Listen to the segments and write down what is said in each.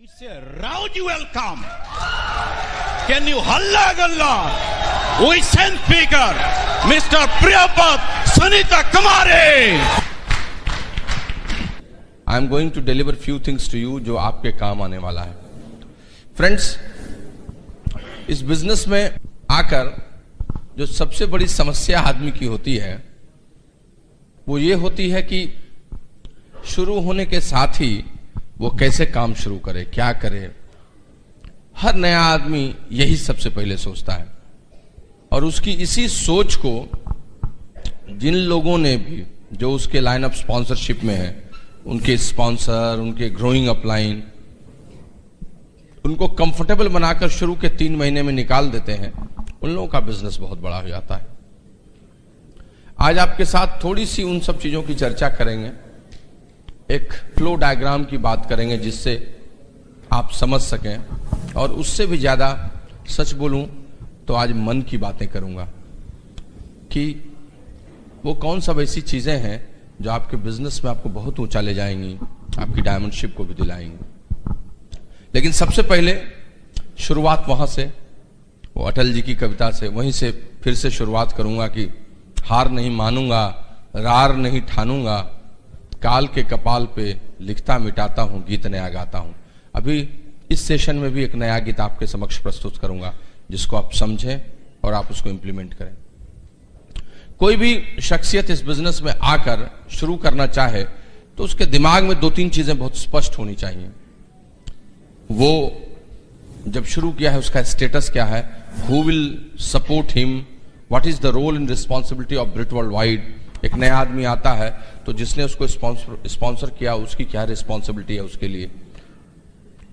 It's a rowdy welcome. Can you halla galla? We send speaker, Mr. Priyapad Sunita Kamare. I am going to deliver few things to you जो आपके काम आने वाला है. Friends, इस business में आकर जो सबसे बड़ी समस्या आदमी की होती है वो ये होती है कि शुरू होने के साथ ही वो कैसे काम शुरू करे, क्या करे. हर नया आदमी यही सबसे पहले सोचता है और उसकी इसी सोच को जिन लोगों ने भी जो उसके लाइन ऑफ स्पॉन्सरशिप में है, उनके स्पॉन्सर, उनके ग्रोइंग अपलाइन, उनको कंफर्टेबल बनाकर शुरू के 3 महीने में निकाल देते हैं, उन लोगों का बिजनेस बहुत बड़ा हो जाता है. आज आपके साथ थोड़ी सी उन सब चीजों की चर्चा करेंगे. एक फ्लो डायग्राम की बात करेंगे जिससे आप समझ सकें, और उससे भी ज्यादा सच बोलूं तो आज मन की बातें करूंगा कि वो कौन सब ऐसी चीजें हैं जो आपके बिजनेस में आपको बहुत ऊंचा ले जाएंगी, आपकी डायमंडशिप को भी दिलाएंगी. लेकिन सबसे पहले शुरुआत वहां से, वो अटल जी की कविता से, वहीं से फिर से शुरुआत करूंगा कि हार नहीं मानूंगा, रार नहीं ठानूंगा, काल के कपाल पे लिखता मिटाता हूं, गीत नया गाता हूं. अभी इस सेशन में भी एक नया गीत आपके समक्ष प्रस्तुत करूंगा जिसको आप समझें और आप उसको इंप्लीमेंट करें. कोई भी शख्सियत इस बिजनेस में आकर शुरू करना चाहे तो उसके दिमाग में 2-3 चीजें बहुत स्पष्ट होनी चाहिए. वो जब शुरू किया है उसका स्टेटस क्या है, who will support him, what is the role in responsibility of Brit world wide. एक नया आदमी आता है तो जिसने उसको स्पॉन्सर किया उसकी क्या रिस्पॉन्सिबिलिटी है उसके लिए,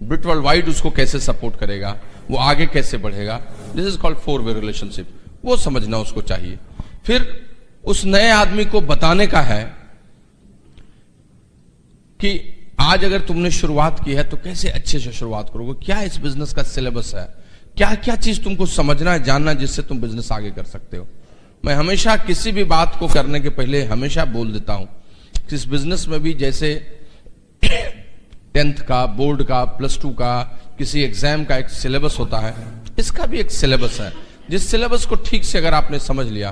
ब्रिट वर्ल्ड वाइड उसको कैसे सपोर्ट करेगा, वो आगे कैसे बढ़ेगा. दिस इज कॉल्ड 4-वे रिलेशनशिप. वो समझना उसको चाहिए. फिर उस नए आदमी को बताने का है कि आज अगर तुमने शुरुआत की है तो कैसे अच्छे से शुरुआत करोगे, क्या इस बिजनेस का सिलेबस है, क्या क्या चीज तुमको समझना है, जानना, जिससे तुम बिजनेस आगे कर सकते हो. मैं हमेशा किसी भी बात को करने के पहले हमेशा बोल देता हूं कि इस बिजनेस में भी जैसे 10th का, बोर्ड का, +2 का, किसी एग्जाम का एक सिलेबस होता है, इसका भी एक सिलेबस है. जिस सिलेबस को ठीक से अगर आपने समझ लिया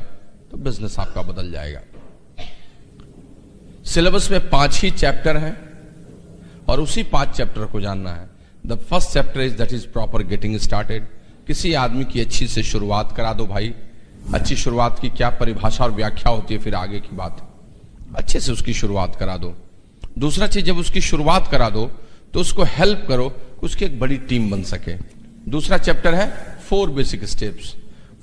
तो बिजनेस आपका बदल जाएगा. सिलेबस में 5 ही चैप्टर हैं और उसी 5 चैप्टर को जानना है. The first chapter is that is proper getting started. किसी आदमी की अच्छी से शुरुआत करा दो भाई. अच्छी शुरुआत की क्या परिभाषा और व्याख्या होती है फिर आगे की बात. अच्छे से उसकी शुरुआत करा दो. दूसरा चीज, जब उसकी शुरुआत करा दो तो उसको हेल्प करो कि उसकी एक बड़ी टीम बन सके. दूसरा चैप्टर है 4 बेसिक स्टेप्स.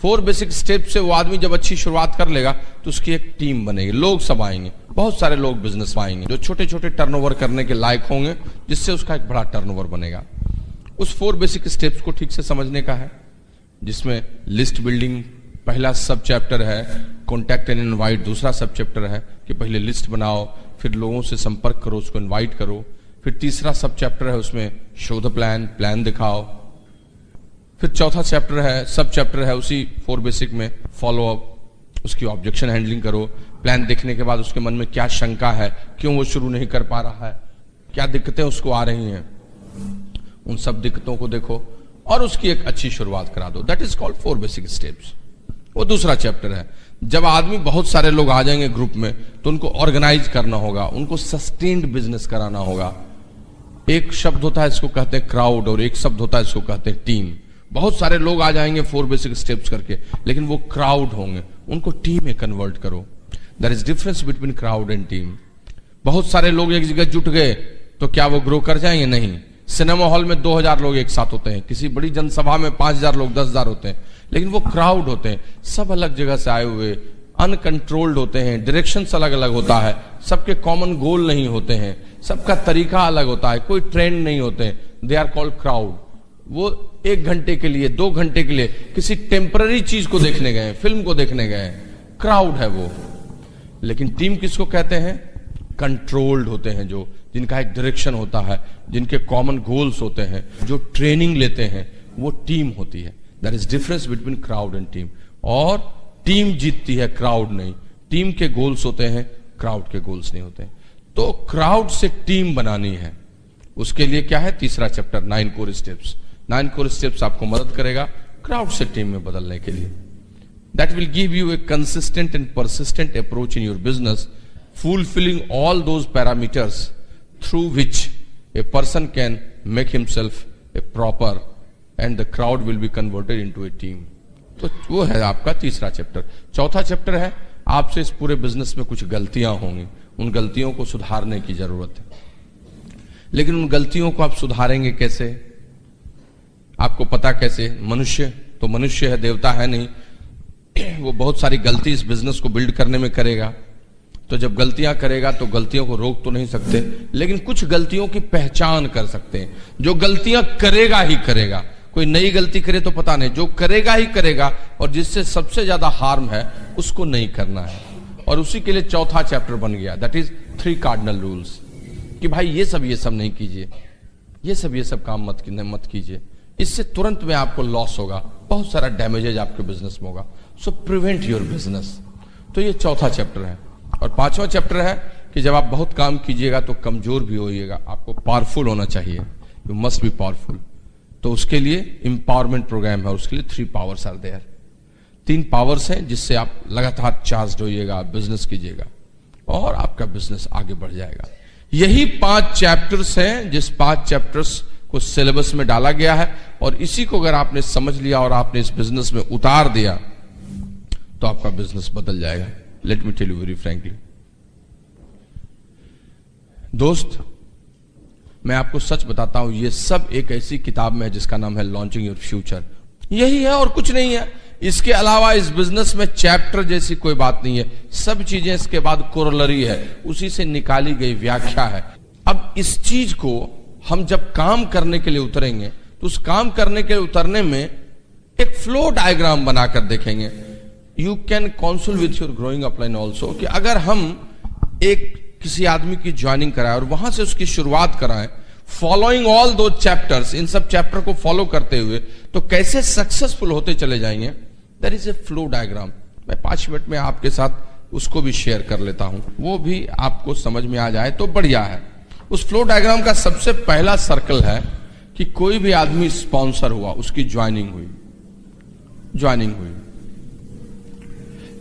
4 बेसिक स्टेप से वो आदमी जब अच्छी शुरुआत कर लेगा तो उसकी एक टीम बनेगी, लोग सब आएंगे, बहुत सारे लोग बिजनेस में आएंगे जो छोटे छोटे टर्नओवर करने के लायक होंगे, जिससे उसका एक बड़ा टर्नओवर बनेगा. उस 4 बेसिक स्टेप्स को ठीक से समझने का है, जिसमें लिस्ट बिल्डिंग पहला सब चैप्टर है, कॉन्टैक्ट एंड इनवाइट दूसरा सब चैप्टर है कि पहले लिस्ट बनाओ, फिर लोगों से संपर्क करो, उसको इनवाइट करो. फिर तीसरा सब चैप्टर है, उसमें शो द प्लान, प्लान दिखाओ. फिर चौथा चैप्टर है, सब चैप्टर है उसी 4 बेसिक में, फॉलो अप, उसकी ऑब्जेक्शन हैंडलिंग करो. प्लान देखने के बाद उसके मन में क्या शंका है, क्यों वो शुरू नहीं कर पा रहा है, क्या दिक्कतें उसको आ रही हैं, उन सब दिक्कतों को देखो और उसकी एक अच्छी शुरुआत करा दो. That is called 4 basic steps. वो दूसरा चैप्टर है. जब आदमी बहुत सारे लोग आ जाएंगे ग्रुप में तो उनको ऑर्गेनाइज करना होगा, उनको सस्टेन्ड बिजनेस कराना होगा. एक शब्द होता है इसको कहते हैं क्राउड और एक शब्द होता है इसको कहते हैं टीम. बहुत सारे लोग आ जाएंगे 4 बेसिक स्टेप्स करके, लेकिन वो क्राउड होंगे, उनको टीम में कन्वर्ट करो. There is difference between crowd and team. बहुत सारे लोग एक जगह जुट गए तो क्या वो ग्रो कर जाएंगे? नहीं. सिनेमा हॉल में 2000 लोग एक साथ होते हैं, किसी बड़ी जनसभा में 5000 लोग, 10,000 होते हैं, लेकिन वो क्राउड होते हैं, सब अलग जगह से आए हुए, अनकंट्रोल्ड होते हैं, डायरेक्शंस अलग अलग होता है, सबके कॉमन गोल नहीं होते हैं, सबका तरीका अलग होता है, कोई ट्रेंड नहीं होते हैं. They are called crowd. वो 1 घंटे के लिए, 2 घंटे के लिए किसी टेम्पररी चीज को देखने गए, फिल्म को देखने गए, क्राउड है वो. लेकिन टीम किसको कहते हैं? कंट्रोल्ड होते हैं, जो जिनका एक डायरेक्शन होता है, जिनके कॉमन गोल्स होते हैं, जो ट्रेनिंग लेते हैं, वो टीम होती है. That is difference between crowd and team. और टीम जीतती है, क्राउड नहीं. टीम के गोल्स होते हैं, क्राउड के गोल्स नहीं होते. तो क्राउड से टीम बनानी है, उसके लिए क्या है तीसरा chapter 9 core steps. 9 core steps आपको मदद करेगा क्राउड से टीम में बदलने के लिए। That will give U A consistent and persistent approach in your business, fulfilling all those parameters through which a person can make himself a proper and the crowd will be converted into a team। तो वो है आपका तीसरा chapter. चौथा chapter है आपसे इस पूरे बिजनेस में कुछ गलतियां होंगी, उन गलतियों को सुधारने की जरूरत है। लेकिन उन गलतियों को आप सुधारेंगे कैसे, आपको पता कैसे? मनुष्य तो मनुष्य है, देवता है नहीं, वो बहुत सारी गलती इस बिजनेस को बिल्ड करने में करेगा। तो जब गलतियां करेगा तो गलतियों को रोक तो नहीं सकते, लेकिन कुछ गलतियों की पहचान कर सकते हैं। जो गलतियां करेगा ही करेगा, कोई नई गलती करे तो पता नहीं, जो करेगा ही करेगा और जिससे सबसे ज्यादा हार्म है उसको नहीं करना है। और उसी के लिए चौथा चैप्टर बन गया, दैट इज 3 कार्डिनल रूल्स, कि भाई ये सब नहीं कीजिए, ये सब काम मत कीजिए, इससे तुरंत में आपको लॉस होगा, बहुत सारा डैमेजेज आपके बिजनेस में होगा। सो प्रिवेंट योर बिजनेस। तो ये चौथा चैप्टर है। और 5वां चैप्टर है कि जब आप बहुत काम कीजिएगा तो कमजोर भी होइएगा, आपको पावरफुल होना चाहिए, यू मस्ट बी पावरफुल। तो उसके लिए एम्पावरमेंट प्रोग्राम है, उसके लिए 3 पावर्स आर देयर। 3 पावर्स हैं जिससे आप लगातार चार्ज होइएगा, बिजनेस कीजिएगा और आपका बिजनेस आगे बढ़ जाएगा। यही 5 चैप्टर्स हैं जिस 5 चैप्टर्स को सिलेबस में डाला गया है, और इसी को अगर आपने समझ लिया और आपने इस बिजनेस में उतार दिया तो आपका बिजनेस बदल जाएगा। Let me tell you very frankly दोस्त, मैं आपको सच बताता हूं, ये सब एक ऐसी किताब में है जिसका नाम है लॉन्चिंग योर फ्यूचर। यही है और कुछ नहीं है। इसके अलावा इस बिजनेस में चैप्टर जैसी कोई बात नहीं है, सब चीजें इसके बाद कोरोलरी है, उसी से निकाली गई व्याख्या है। अब इस चीज को हम जब काम करने के लिए उतरेंगे तो उस काम करने के लिए उतरने में एक फ्लो डायग्राम बनाकर देखेंगे। You can council with your growing upline also, कि अगर हम एक किसी आदमी की ज्वाइनिंग कराएं और वहां से उसकी शुरुआत कराएं, फॉलोइंग ऑल दो चैप्टर्स, इन सब चैप्टर को फॉलो करते हुए, तो कैसे सक्सेसफुल होते चले जाएंगे। That is a flow diagram. मैं 5 मिनट में आपके साथ उसको भी शेयर कर लेता हूं, वो भी आपको समझ में आ जाए तो बढ़िया है। उस फ्लो डायग्राम का सबसे पहला सर्कल है कि कोई भी आदमी स्पॉन्सर हुआ, उसकी ज्वाइनिंग हुई।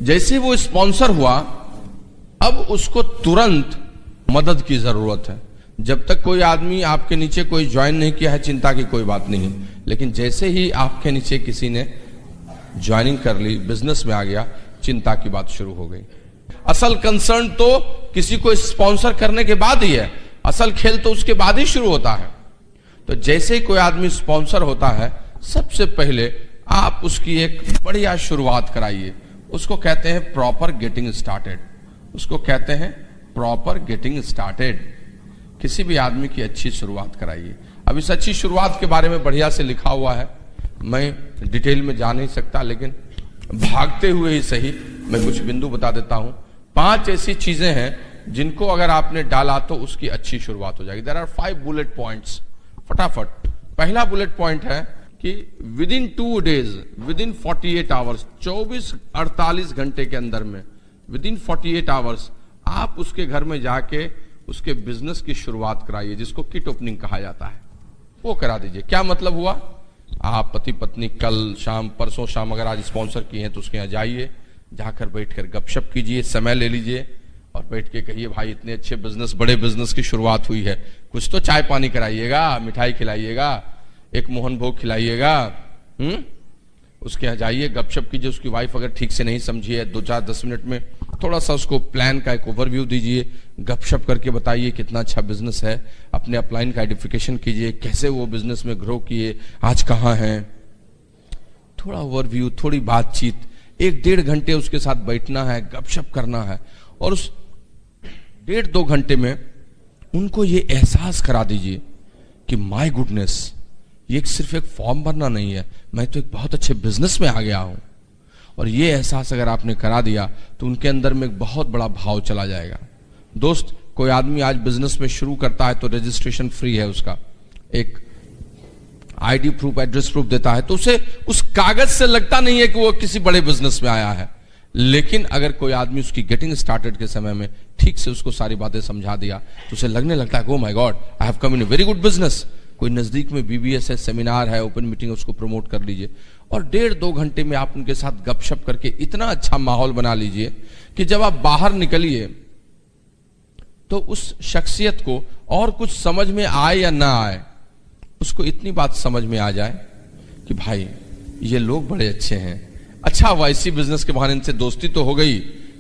जैसे वो स्पॉन्सर हुआ, अब उसको तुरंत मदद की जरूरत है। जब तक कोई आदमी आपके नीचे कोई ज्वाइन नहीं किया है, चिंता की कोई बात नहीं है, लेकिन जैसे ही आपके नीचे किसी ने ज्वाइनिंग कर ली, बिजनेस में आ गया, चिंता की बात शुरू हो गई। असल कंसर्न तो किसी को स्पॉन्सर करने के बाद ही है, असल खेल तो उसके बाद ही शुरू होता है। तो जैसे ही कोई आदमी स्पॉन्सर होता है, सबसे पहले आप उसकी एक बढ़िया शुरुआत कराइए। उसको कहते हैं प्रॉपर गेटिंग स्टार्टेड। उसको कहते हैं प्रॉपर गेटिंग स्टार्टेड। किसी भी आदमी की अच्छी शुरुआत कराइए। अब इस अच्छी शुरुआत के बारे में बढ़िया से लिखा हुआ है, मैं डिटेल में जा नहीं सकता, लेकिन भागते हुए ही सही मैं कुछ बिंदु बता देता हूं। 5 ऐसी चीजें हैं जिनको अगर आपने डाला तो उसकी अच्छी शुरुआत हो जाएगी। There are 5 bullet points. फटाफट पहला बुलेट पॉइंट है कि within 2 days, within 48 hours, 48 घंटे के अंदर में, विद इन 48 आवर्स आप उसके घर में जाके उसके बिजनेस की शुरुआत कराइए, जिसको किट ओपनिंग कहा जाता है, वो करा दीजिए। क्या मतलब हुआ? आप पति पत्नी कल शाम, परसों शाम अगर आज स्पॉन्सर किए हैं तो उसके यहाँ जाइए, जाकर बैठकर गपशप कीजिए, समय ले लीजिए और बैठ के कहिए, भाई इतने अच्छे बिजनेस, बड़े बिजनेस की शुरुआत हुई है, कुछ तो चाय पानी कराइएगा, मिठाई खिलाइएगा, एक मोहन भोग खिलाइएगा। उसके यहाँ जाइए, गपशप कीजिए। उसकी वाइफ अगर ठीक से नहीं समझी है, 2-4-10 मिनट में थोड़ा सा उसको प्लान का एक ओवरव्यू दीजिए, गपशप करके बताइए कितना अच्छा बिजनेस है, अपने अपलाइन का आइडेंटिफिकेशन कीजिए, कैसे वो बिजनेस में ग्रो किए, आज कहाँ हैं, थोड़ा ओवरव्यू, थोड़ी बातचीत। 1-1.5 घंटे उसके साथ बैठना है, गपशप करना है, और उस 1.5-2 घंटे में उनको ये एहसास करा दीजिए कि माय गुडनेस, ये सिर्फ एक फॉर्म भरना नहीं है, मैं तो एक बहुत अच्छे बिजनेस में आ गया हूं। और ये एहसास अगर आपने करा दिया तो उनके अंदर में एक बहुत बड़ा भाव चला जाएगा। दोस्त, कोई आदमी आज बिजनेस में शुरू करता है तो रजिस्ट्रेशन फ्री है, उसका एक आईडी प्रूफ, एड्रेस प्रूफ देता है, तो उसे उस कागज से लगता नहीं है कि वो किसी बड़े बिजनेस में आया है। लेकिन अगर कोई आदमी उसकी गेटिंग स्टार्टेड के समय में ठीक से उसको सारी बातें समझा दिया तो उसे लगने लगता है, oh my God, I have come in a very good business. कोई नजदीक में बीबीएस है, सेमिनार है, ओपन मीटिंग, उसको प्रमोट कर लीजिए और 1.5-2 घंटे में आप उनके साथ गपशप करके इतना अच्छा माहौल बना लीजिए कि जब आप बाहर निकलिए तो उस शख्सियत को और कुछ समझ में आए या ना आए, उसको इतनी बात समझ में आ जाए कि भाई ये लोग बड़े अच्छे हैं। अच्छा, वाईसी बिजनेस के बहाने से दोस्ती तो हो गई,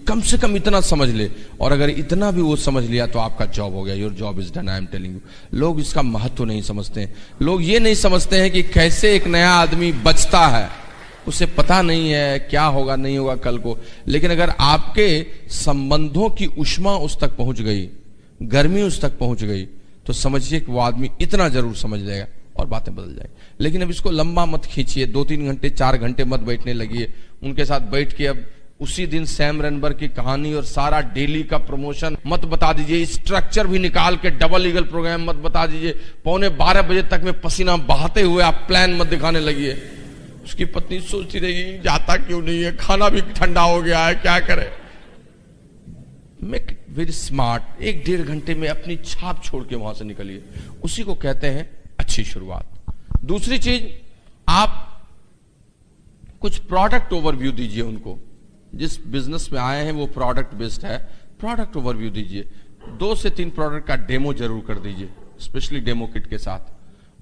कम से कम इतना समझ ले, और अगर इतना भी वो समझ लिया तो आपका जॉब हो गया, your job is done, I am telling you. लोग इसका महत्व नहीं समझते हैं। लोग ये नहीं समझते हैं कि कैसे एक नया आदमी बचता है, उसे पता नहीं है क्या होगा नहीं होगा कल को। लेकिन अगर आपके संबंधों की उष्मा उस तक पहुंच गई, गर्मी उस तक पहुंच गई, तो समझिए कि वो आदमी इतना जरूर समझ लेगा और बातें बदल जाएगी। लेकिन अब इसको लंबा मत खींचिए, 2-3 घंटे 4 घंटे मत बैठने लगिए उनके साथ बैठ के। अब उसी दिन सैम रनबर की कहानी और सारा डेली का प्रमोशन मत बता दीजिए, स्ट्रक्चर भी निकाल के डबल ईगल प्रोग्राम मत बता दीजिए। 11:45 बजे तक में पसीना बहाते हुए आप प्लान मत दिखाने लगिए। उसकी पत्नी सोचती रहेगी जाता क्यों नहीं है, खाना भी ठंडा हो गया है, क्या करे। मेक वेरी स्मार्ट, 1-1.5 घंटे में अपनी छाप छोड़ के वहां से निकलिए, उसी को कहते हैं अच्छी शुरुआत। दूसरी चीज, आप कुछ प्रोडक्ट ओवरव्यू दीजिए उनको। जिस बिजनेस में आए हैं वो प्रोडक्ट बेस्ड है, प्रोडक्ट ओवरव्यू दीजिए। 2 से 3 प्रोडक्ट का डेमो जरूर कर दीजिए, स्पेशली डेमो किट के साथ।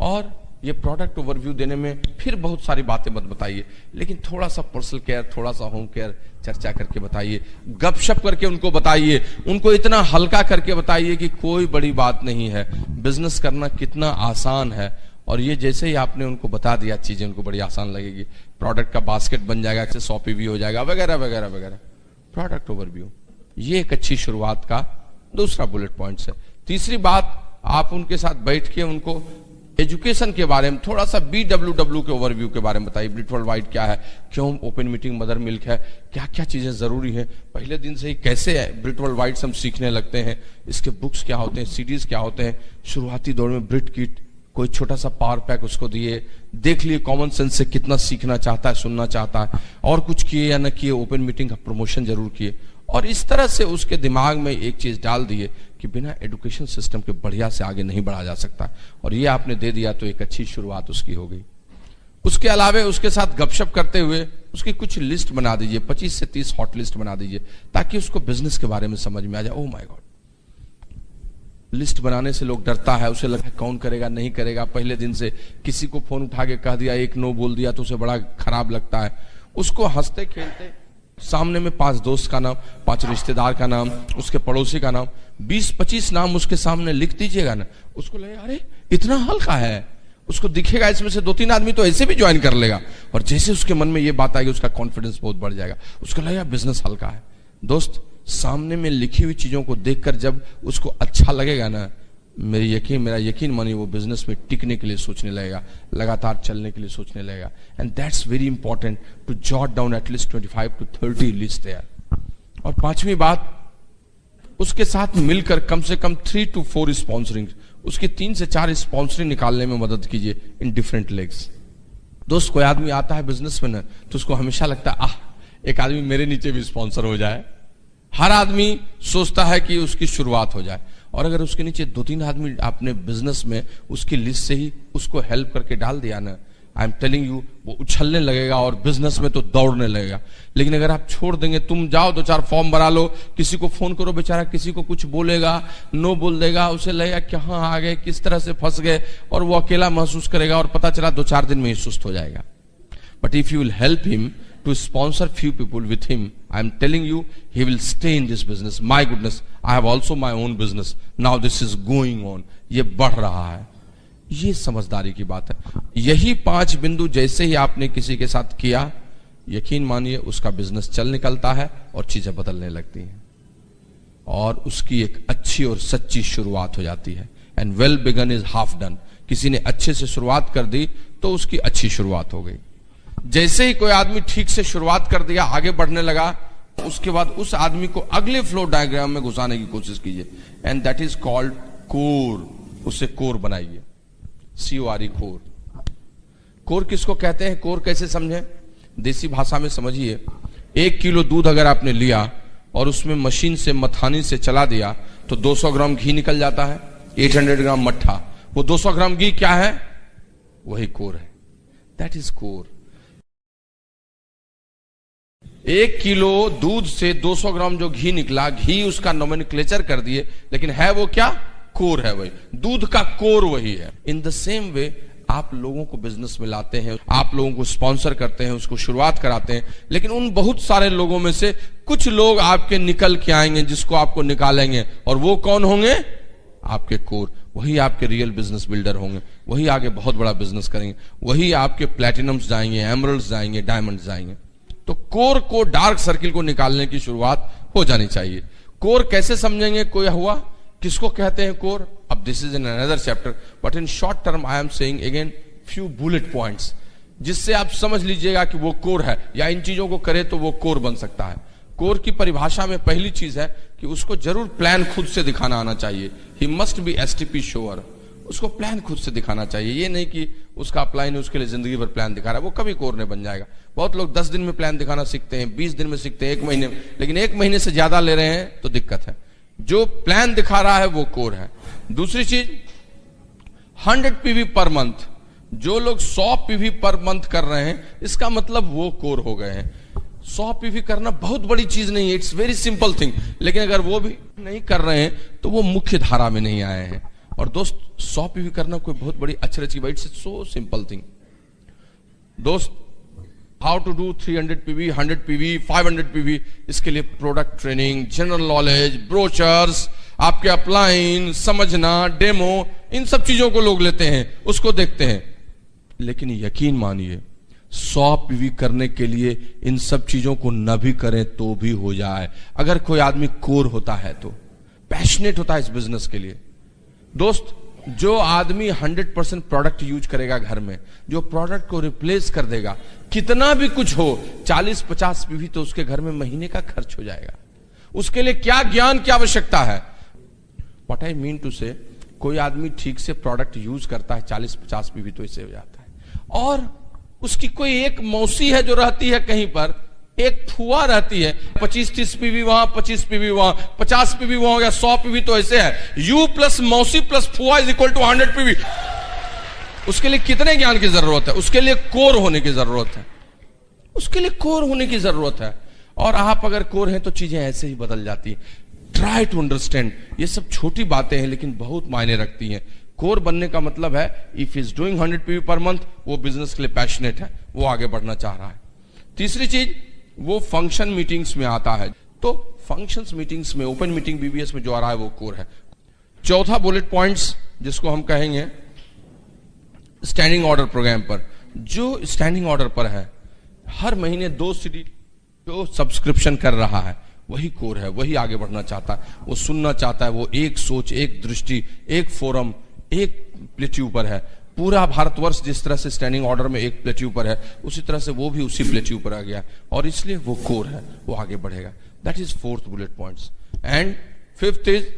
और ये प्रोडक्ट ओवरव्यू देने में फिर बहुत सारी बातें मत बताइए, लेकिन थोड़ा सा पर्सनल केयर, थोड़ा सा होम केयर चर्चा करके बताइए, गपशप करके उनको बताइए, उनको इतना हल्का करके बताइए कि कोई बड़ी बात नहीं है, बिजनेस करना कितना आसान है। और ये जैसे ही आपने उनको बता दिया चीजें उनको बड़ी आसान लगेगी। प्रोडक्ट का बास्केट बन जाएगा, 100 पीवी हो जाएगा, वगैरह वगैरह वगैरह। प्रोडक्ट ओवरव्यू, ये एक अच्छी शुरुआत का दूसरा बुलेट पॉइंट्स है। तीसरी बात, आप उनके साथ बैठ के उनको एजुकेशन के बारे में थोड़ा सा BWW के ओवरव्यू के बारे में बताइए। ब्रिट वर्ल्ड वाइड क्या है, क्यों ओपन मीटिंग मदर मिल्क है, क्या क्या चीजें जरूरी है। पहले दिन से ही कैसे ब्रिट वर्ल्ड वाइड हम सीखने लगते हैं, इसके बुक्स क्या होते हैं, सीडीज क्या होते हैं। शुरुआती दौर में ब्रिट किट, कोई छोटा सा पावर पैक उसको दिए, देख लिए कॉमन सेंस से कितना सीखना चाहता है, सुनना चाहता है, और कुछ किए या न किए, ओपन मीटिंग का प्रमोशन जरूर किए। और इस तरह से उसके दिमाग में एक चीज डाल दिए कि बिना एजुकेशन सिस्टम के बढ़िया से आगे नहीं बढ़ा जा सकता, और ये आपने दे दिया तो एक अच्छी शुरुआत उसकी हो गई। उसके अलावा उसके साथ गपशप करते हुए उसकी कुछ लिस्ट बना दीजिए, 25 से 30 हॉट लिस्ट बना दीजिए, ताकि उसको बिजनेस के बारे में समझ में आ जाए। ओह माय गॉड, लिस्ट बनाने से लोग डरता है, उसे लगता है कौन करेगा नहीं करेगा। पहले दिन से किसी को फोन उठा के कह दिया, 1 नो बोल दिया तो उसे बड़ा खराब लगता है। उसको हंसते खेलते सामने में 5 दोस्त का नाम, 5 रिश्तेदार का नाम, उसके पड़ोसी का नाम, 20-25 नाम उसके सामने लिख दीजिएगा ना। उसको लगे अरे इतना हल्का है, उसको दिखेगा इसमें से 2-3 आदमी तो ऐसे भी ज्वाइन कर लेगा। और जैसे उसके मन में ये बात आएगी उसका कॉन्फिडेंस बहुत बढ़ जाएगा, उसको लगेगा बिजनेस हल्का है। दोस्त, सामने में लिखी हुई चीजों को देखकर जब उसको अच्छा लगेगा ना, मेरा यकीन मानिए वो बिजनेस में टिकने के लिए सोचने लगेगा, लगातार चलने के लिए सोचने लगेगा। And that's very important to jot down at least 25 to 30 list there. और 5वीं बात, उसके साथ मिलकर कम से कम 3 to 4 स्पॉन्सरिंग, उसकी 3 से 4 स्पॉन्सरिंग निकालने में मदद कीजिए इन डिफरेंट लेग्स। दोस्त, कोई आदमी आता है बिजनेस में ना तो उसको हमेशा लगता है एक आदमी मेरे नीचे भी स्पॉन्सर हो जाए। हर आदमी सोचता है कि उसकी शुरुआत हो जाए, और अगर उसके नीचे 2-3 आदमी आपने बिजनेस में उसकी लिस्ट से ही उसको हेल्प करके डाल दिया ना, आई एम टेलिंग यू, वो उछलने लगेगा और बिजनेस में तो दौड़ने लगेगा। लेकिन अगर आप छोड़ देंगे, तुम जाओ 2-4 फॉर्म भरा लो, किसी को फोन करो, बेचारा किसी को कुछ बोलेगा, नो बोल देगा, उसे लगेगा कहाँ आ गए, किस तरह से फंस गए, और वो अकेला महसूस करेगा और पता चला 2-4 दिन में ही सुस्त हो जाएगा। But if you will help him to sponsor few people with him, I am telling you, he will stay in this business. My goodness, I have also my own business. Now this is going on. ये बढ़ रहा है। ये समझदारी की बात है। यही 5 बिंदु जैसे ही आपने किसी के साथ किया, यकीन मानिए उसका बिजनेस चल निकलता है और चीजें बदलने लगती हैं, और उसकी एक अच्छी और सच्ची शुरुआत हो जाती है। And well begun is half done. किसी ने अच्छे से शुरुआत कर दी तो उसकी अच्छी शुरुआत हो गई। जैसे ही कोई आदमी ठीक से शुरुआत कर दिया, आगे बढ़ने लगा, उसके बाद उस आदमी को अगले फ्लो डायग्राम में घुसाने की कोशिश कीजिए, and that is called core. उसे कोर बनाइए, CORE, कोर। कोर किसको कहते हैं, कोर कैसे समझे, देसी भाषा में समझिए। 1 किलो दूध अगर आपने लिया और उसमें मशीन से मथानी से चला दिया तो 200 ग्राम घी निकल जाता है, 800 ग्राम मट्ठा। वो 200 ग्राम घी क्या है? वही कोर है। That is core. 1 किलो दूध से 200 ग्राम जो घी निकला, घी उसका नोमेनक्लेचर कर दिए, लेकिन है वो क्या? कोर है। वही दूध का कोर वही है। इन द सेम वे आप लोगों को बिजनेस में लाते हैं, आप लोगों को स्पॉन्सर करते हैं, उसको शुरुआत कराते हैं, लेकिन उन बहुत सारे लोगों में से कुछ लोग आपके निकल के आएंगे जिसको आपको निकालेंगे, और वो कौन होंगे? आपके कोर। वही आपके रियल बिजनेस बिल्डर होंगे, वही आगे बहुत बड़ा बिजनेस करेंगे, वही आपके प्लैटिनम्स जाएंगे, एमरल्ड्स जाएंगे, डायमंड्स जाएंगे। तो कोर को, डार्क सर्किल को निकालने की शुरुआत हो जानी चाहिए। कोर कैसे समझेंगे? कोई हुआ किसको कहते हैं कोर? अब this is in another chapter, but in short term I am saying again few bullet points, जिससे आप समझ लीजिएगा कि वो कोर है, या इन चीजों को करे तो वो कोर बन सकता है। कोर की परिभाषा में पहली चीज है कि उसको जरूर प्लान खुद से दिखाना आना चाहिए। He must be STP sure. उसको प्लान खुद से दिखाना चाहिए। ये नहीं कि उसका अपलाइन उसके लिए जिंदगी भर प्लान दिखा रहा है, वो कभी कोर नहीं बन जाएगा। बहुत लोग 10 दिन में प्लान दिखाना सीखते हैं, 20 दिन में सीखते हैं, 1 महीने में, लेकिन 1 महीने से ज्यादा ले रहे हैं तो दिक्कत है। जो प्लान दिखा रहा है वो कोर है। दूसरी चीज 100 पीवी पर मंथ। जो लोग 100 पीवी पर मंथ कर रहे हैं, इसका मतलब वो कोर हो गए हैं। 100 पीवी करना बहुत बड़ी चीज नहीं है, इट्स वेरी सिंपल थिंग, लेकिन अगर वो भी नहीं कर रहे हैं तो वो मुख्य धारा में नहीं आए हैं। और दोस्त 100 पीवी करना कोई बहुत बड़ी अचरज की बात, इट्स सो सिंपल थिंग। दोस्त how to do 300 PV, 100 PV, 500 PV, इसके लिए product training, general knowledge, brochures, आपके अपलाइन समझना, डेमो, इन सब चीजों को लोग लेते हैं, उसको देखते हैं। लेकिन यकीन मानिए 100 पीवी करने के लिए इन सब चीजों को न भी करें तो भी हो जाए, अगर कोई आदमी कोर होता है तो, पैशनेट होता है इस बिजनेस के लिए। दोस्त, जो आदमी 100% प्रोडक्ट यूज करेगा घर में, जो प्रोडक्ट को रिप्लेस कर देगा, कितना भी कुछ हो, 40-50 पीवी तो उसके घर में महीने का खर्च हो जाएगा। उसके लिए क्या ज्ञान की आवश्यकता है? व्हाट आई मीन टू से, कोई आदमी ठीक से प्रोडक्ट यूज करता है, 40-50 पीवी तो इससे हो जाता है। और उसकी कोई एक मौसी है जो रहती है कहीं पर, एक फुआ रहती है, 25-30 पीवी वहां, 25 पीवी वहां, 50 पीवी वहां हो गया, 100 पीवी तो ऐसे है। यू प्लस मौसी प्लस फुआ इज इक्वल टू 100 पीवी। उसके लिए कितने ज्ञान की जरूरत है? उसके लिए कोर होने की जरूरत है। उसके लिए कोर होने की जरूरत है। और आप अगर कोर हैं तो चीजें ऐसे ही बदल जाती हैं। Try to understand. ये सब छोटी बातें हैं लेकिन बहुत मायने रखती हैं। कोर बनने का मतलब है if is doing 100 PV per month, वो बिजनेस के लिए पैशनेट है, वो आगे बढ़ना चाह रहा है। तीसरी चीज, वो फंक्शन मीटिंग्स में आता है। तो फंक्शंस मीटिंग्स में, ओपन मीटिंग बीबीएस में जो आ रहा है वो कोर है। चौथा बुलेट पॉइंट्स जिसको हम कहेंगे स्टैंडिंग ऑर्डर प्रोग्राम पर, जो स्टैंडिंग ऑर्डर पर है, हर महीने 2 सीडी जो सब्सक्रिप्शन कर रहा है, वही कोर है, वही आगे बढ़ना चाहता है, वो सुनना चाहता है, वो एक सोच, एक दृष्टि, एक फोरम, एक प्लेट्यू पर है। पूरा भारतवर्ष जिस तरह से स्टैंडिंग ऑर्डर में एक प्लेट्यू पर है, उसी तरह से वो भी उसी प्लेट्यू पर आ गया, और इसलिए वो कोर है, वो आगे बढ़ेगा। That is 4th bullet points. And 5th is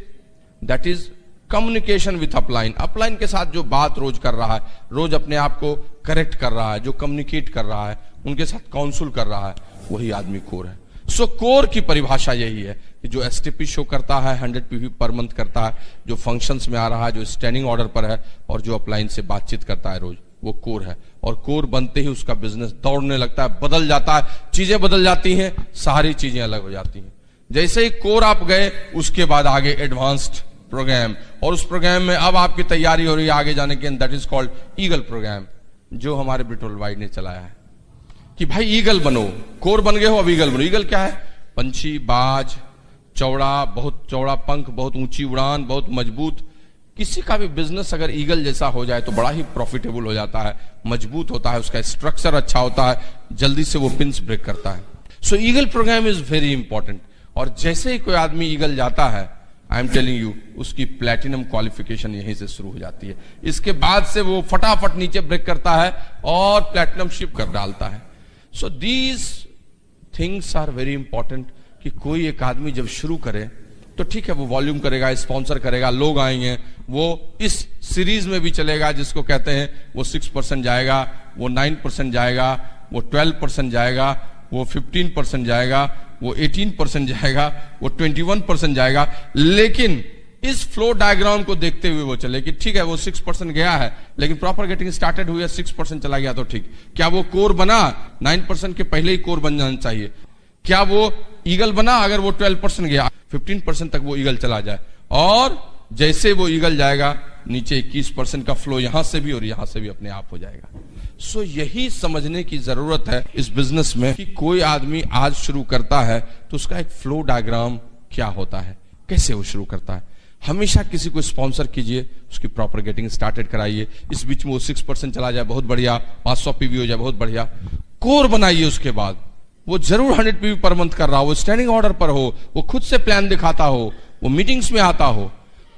that is communication with upline. Upline के साथ जो बात रोज कर रहा है, रोज अपने आप को करेक्ट कर रहा है, जो कम्युनिकेट कर रहा है, उनके साथ काउंसिल कर रहा है, वही आदमी कोर है। सो कोर की परिभाषा यही है कि जो एसटीपी शो करता है, 100 पीवी पर मंथ करता है, जो फंक्शंस में आ रहा है, जो स्टैंडिंग ऑर्डर पर है, और जो अपलाइन से बातचीत करता है रोज, वो कोर है। और कोर बनते ही उसका बिजनेस दौड़ने लगता है, बदल जाता है, चीजें बदल जाती हैं, सारी चीजें अलग हो जाती हैं। जैसे ही कोर आप गए, उसके बाद आगे एडवांस्ड प्रोग्राम, और उस प्रोग्राम में अब आपकी तैयारी हो रही है आगे जाने की, that is called eagle programme, जो हमारे ब्रिटोल वाइड ने चलाया है कि भाई ईगल बनो। कोर बन गए हो, अब ईगल बनो। ईगल क्या है? पंछी, बाज, चौड़ा, बहुत चौड़ा पंख, बहुत ऊंची उड़ान, बहुत मजबूत। किसी का भी बिजनेस अगर ईगल जैसा हो जाए तो बड़ा ही प्रॉफिटेबल हो जाता है, मजबूत होता है, उसका स्ट्रक्चर अच्छा होता है, जल्दी से वो पिंस ब्रेक करता है। So eagle program is very important. और जैसे ही कोई आदमी ईगल जाता है, आई एम टेलिंग यू, उसकी प्लेटिनम क्वालिफिकेशन यहीं से शुरू हो जाती है। इसके बाद से वो फटाफट नीचे ब्रेक करता है और प्लेटिनम शिप कर डालता है। So these things are very important कि कोई एक आदमी जब शुरू करे तो ठीक है, वो वॉल्यूम करेगा, स्पॉन्सर करेगा, लोग आएंगे, वो इस सीरीज में भी चलेगा जिसको कहते हैं वो 6% जाएगा, वो 9% जाएगा, वो 12% जाएगा, वो 15% जाएगा, वो 18% जाएगा, वो 21% जाएगा। लेकिन इस फ्लो डायग्राम को देखते हुए वो चले कि ठीक है वो 6% गया है, लेकिन प्रॉपर गेटिंग स्टार्टेड हुआ 6% चला गया तो ठीक। क्या वो कोर बना? 9% के पहले ही कोर बन जाना चाहिए। क्या वो ईगल बना? अगर वो 12% गया, 15% तक वो ईगल चला जाए, और जैसे वो ईगल जाएगा नीचे 21% का फ्लो यहां से भी और यहां से भी अपने आप हो जाएगा। सो यही समझने की जरूरत है इस बिजनेस में कि कोई आदमी आज शुरू करता है तो उसका एक फ्लो डायग्राम क्या होता है, कैसे वो शुरू करता है। हमेशा किसी को स्पॉन्सर कीजिए, उसकी प्रॉपर गेटिंग स्टार्टेड कराइए, इस बीच में वो 6% चला जाए बहुत बढ़िया, 500 पीवी हो जाए बहुत बढ़िया, कोर बनाइए। उसके बाद वो जरूर 100 पीवी पर मंथ कर रहा हो, वो स्टैंडिंग ऑर्डर पर हो, वो खुद से प्लान दिखाता हो, वो मीटिंग्स में आता हो।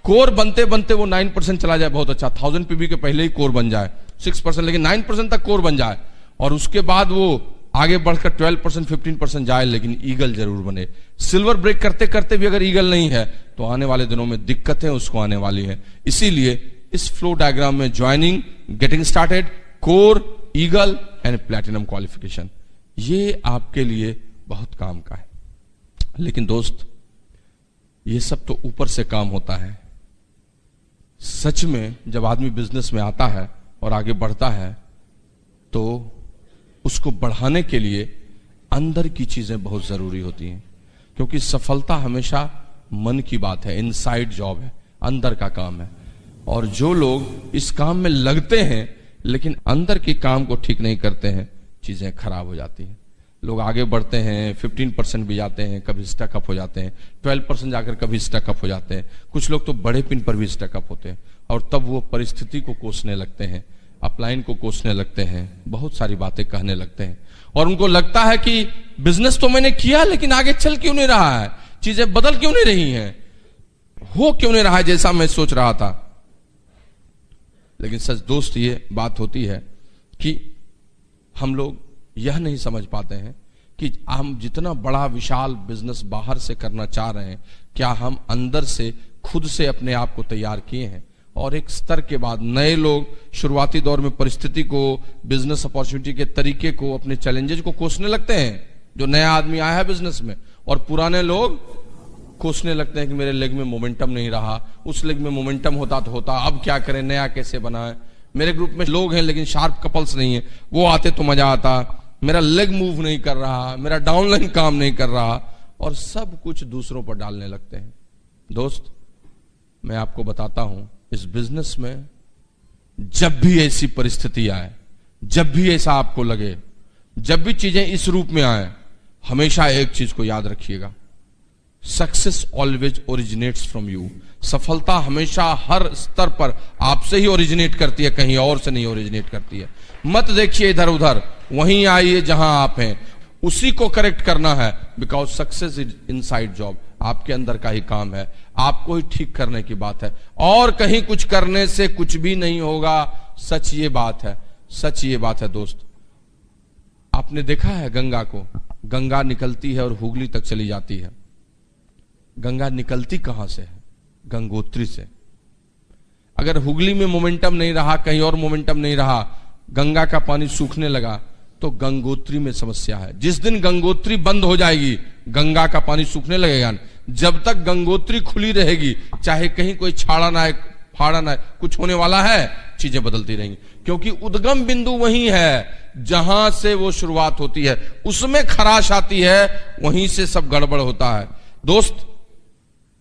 कोर बनते बनते वो 9% चला जाए बहुत अच्छा, 1000 पीवी के पहले ही कोर बन जाए, 6% लेकिन 9% तक कोर बन जाए, और उसके बाद वो आगे बढ़कर 12% 15% जाए, लेकिन ईगल जरूर बने। सिल्वर ब्रेक करते करते भी अगर ईगल नहीं है तो आने वाले दिनों में दिक्कतें उसको आने वाली हैं। इसीलिए इस फ्लो डायग्राम में joining, getting started, core, eagle and platinum qualification, ये आपके लिए बहुत काम का है। लेकिन दोस्त, ये सब तो ऊपर से काम होता है। सच में जब आदमी बिजनेस में आता है और आगे बढ़ता है तो उसको बढ़ाने के लिए अंदर की चीजें बहुत जरूरी होती हैं, क्योंकि सफलता हमेशा मन की बात है, इनसाइड जॉब है, अंदर का काम है। और जो लोग इस काम में लगते हैं लेकिन अंदर के काम को ठीक नहीं करते हैं, चीजें खराब हो जाती हैं। लोग आगे बढ़ते हैं, 15% भी जाते हैं, कभी स्टकअप हो जाते हैं, 12% जाकर कभी स्टकअप हो जाते हैं। कुछ लोग तो बड़े पिन पर भी स्टकअप होते हैं, और तब वो परिस्थिति को कोसने लगते हैं, अपलाइन को कोसने लगते हैं, बहुत सारी बातें कहने लगते हैं, और उनको लगता है कि बिजनेस तो मैंने किया लेकिन आगे चल क्यों नहीं रहा है, चीजें बदल क्यों नहीं रही हैं, हो क्यों नहीं रहा है जैसा मैं सोच रहा था। लेकिन सच दोस्त, ये बात होती है कि हम लोग यह नहीं समझ पाते हैं कि हम जितना बड़ा विशाल बिजनेस बाहर से करना चाह रहे हैं, क्या हम अंदर से खुद से अपने आप को तैयार किए हैं। और एक स्तर के बाद नए लोग शुरुआती दौर में परिस्थिति को, बिजनेस अपॉर्चुनिटी के तरीके को, अपने चैलेंजेस को कोसने लगते हैं, जो नया आदमी आया है बिजनेस में, और पुराने लोग कोसने लगते हैं कि मेरे लेग में मोमेंटम नहीं रहा, उस लेग में मोमेंटम होता तो होता, अब क्या करें, नया कैसे बनाए, मेरे ग्रुप में लोग हैं लेकिन शार्प कपल्स नहीं है, वो आते तो मजा आता, मेरा लेग मूव नहीं कर रहा, मेरा डाउनलाइन काम नहीं कर रहा, और सब कुछ दूसरों पर डालने लगते हैं। दोस्त, मैं आपको बताता हूं, इस बिजनेस में जब भी ऐसी परिस्थिति आए, जब भी ऐसा आपको लगे, जब भी चीजें इस रूप में आए, हमेशा एक चीज को याद रखिएगा, success always originates from you. सफलता हमेशा हर स्तर पर आपसे ही ओरिजिनेट करती है, कहीं और से नहीं ओरिजिनेट करती है। मत देखिए इधर उधर, वहीं आइए जहां आप हैं, उसी को करेक्ट करना है, because success is inside job, आपके अंदर का ही काम है, आपको ही ठीक करने की बात है, और कहीं कुछ करने से कुछ भी नहीं होगा। सच ये बात है, सच ये बात है दोस्त। आपने देखा है गंगा को, गंगा निकलती है और हुगली तक चली जाती है। गंगा निकलती कहां से है? गंगोत्री से। अगर हुगली में मोमेंटम नहीं रहा, कहीं और मोमेंटम नहीं रहा, गंगा का पानी सूखने लगा, तो गंगोत्री में समस्या है। जिस दिन गंगोत्री बंद हो जाएगी, गंगा का पानी सूखने लगेगा। जब तक गंगोत्री खुली रहेगी, चाहे कहीं कोई छाड़ा ना है, फाड़ा ना है, कुछ होने वाला है, चीजें बदलती रहेंगी, क्योंकि उद्गम बिंदु वही है जहां से वो शुरुआत होती है, उसमें खराश आती है, वहीं से सब गड़बड़ होता है। दोस्त,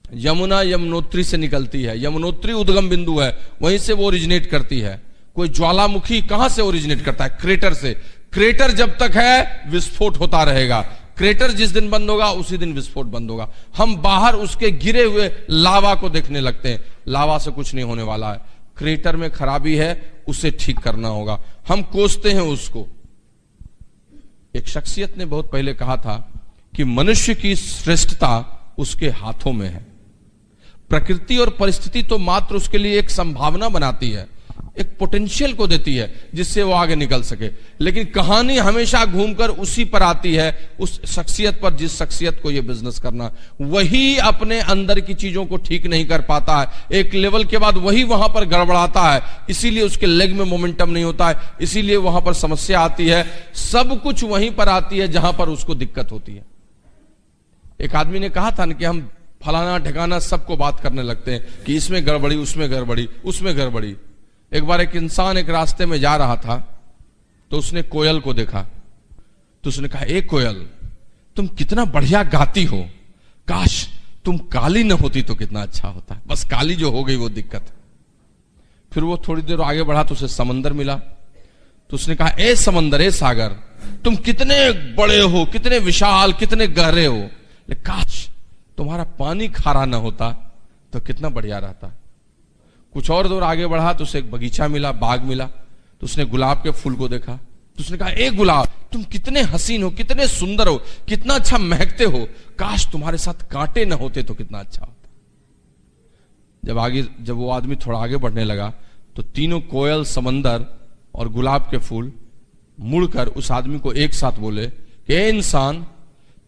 यमुना यमुनोत्री से निकलती है, यमुनोत्री उद्गम बिंदु है, वहीं से वो ओरिजिनेट करती है। कोई ज्वालामुखी कहां से ओरिजिनेट करता है? क्रेटर से। क्रेटर जब तक है, विस्फोट होता रहेगा। क्रेटर जिस दिन बंद होगा, उसी दिन विस्फोट बंद होगा। हम बाहर उसके गिरे हुए लावा को देखने लगते हैं, लावा से कुछ नहीं होने वाला है। क्रेटर में खराबी है, उसे ठीक करना होगा, हम कोसते हैं उसको। एक शख्सियत ने बहुत पहले कहा था कि मनुष्य की श्रेष्ठता उसके हाथों में है। प्रकृति और परिस्थिति तो मात्र उसके लिए एक संभावना बनाती है, एक पोटेंशियल को देती है जिससे वो आगे निकल सके। लेकिन कहानी हमेशा घूमकर उसी पर आती है, उस शख्सियत पर जिस शख्सियत को ये बिजनेस करना, वही अपने अंदर की चीजों को ठीक नहीं कर पाता है। एक लेवल के बाद वही वहां पर गड़बड़ाता है, इसीलिए उसके लेग में मोमेंटम नहीं होता है, इसीलिए वहां पर समस्या आती है। सब कुछ वहीं पर आती है जहां पर उसको दिक्कत होती है। एक आदमी ने कहा था ना कि हम फलाना ठिकाना सबको बात करने लगते हैं कि इसमें गड़बड़ी, उसमें गड़बड़ी, उसमें गड़बड़ी। एक बार एक इंसान एक रास्ते में जा रहा था तो उसने कोयल को देखा, तो उसने कहा, ए कोयल, तुम कितना बढ़िया गाती हो, काश तुम काली न होती तो कितना अच्छा होता। बस काली जो हो गई वो दिक्कत है। फिर वो थोड़ी देर आगे बढ़ा तो उसे समंदर मिला, तो उसने कहा, ए समंदर, ए सागर, तुम कितने बड़े हो, कितने विशाल, कितने गहरे हो, लेकिन काश तुम्हारा पानी खारा न होता तो कितना बढ़िया रहता। कुछ और दूर आगे बढ़ा तो उसे एक बगीचा मिला, बाग मिला, तो उसने गुलाब के फूल को देखा, तो उसने कहा, ए गुलाब, तुम कितने हसीन हो, कितने सुंदर हो, कितना अच्छा महकते हो, काश तुम्हारे साथ कांटे न होते तो कितना अच्छा होता। जब वो आदमी थोड़ा आगे बढ़ने लगा तो तीनों कोयल, समंदर और गुलाब के फूल मुड़कर उस आदमी को एक साथ बोले कि ए इंसान,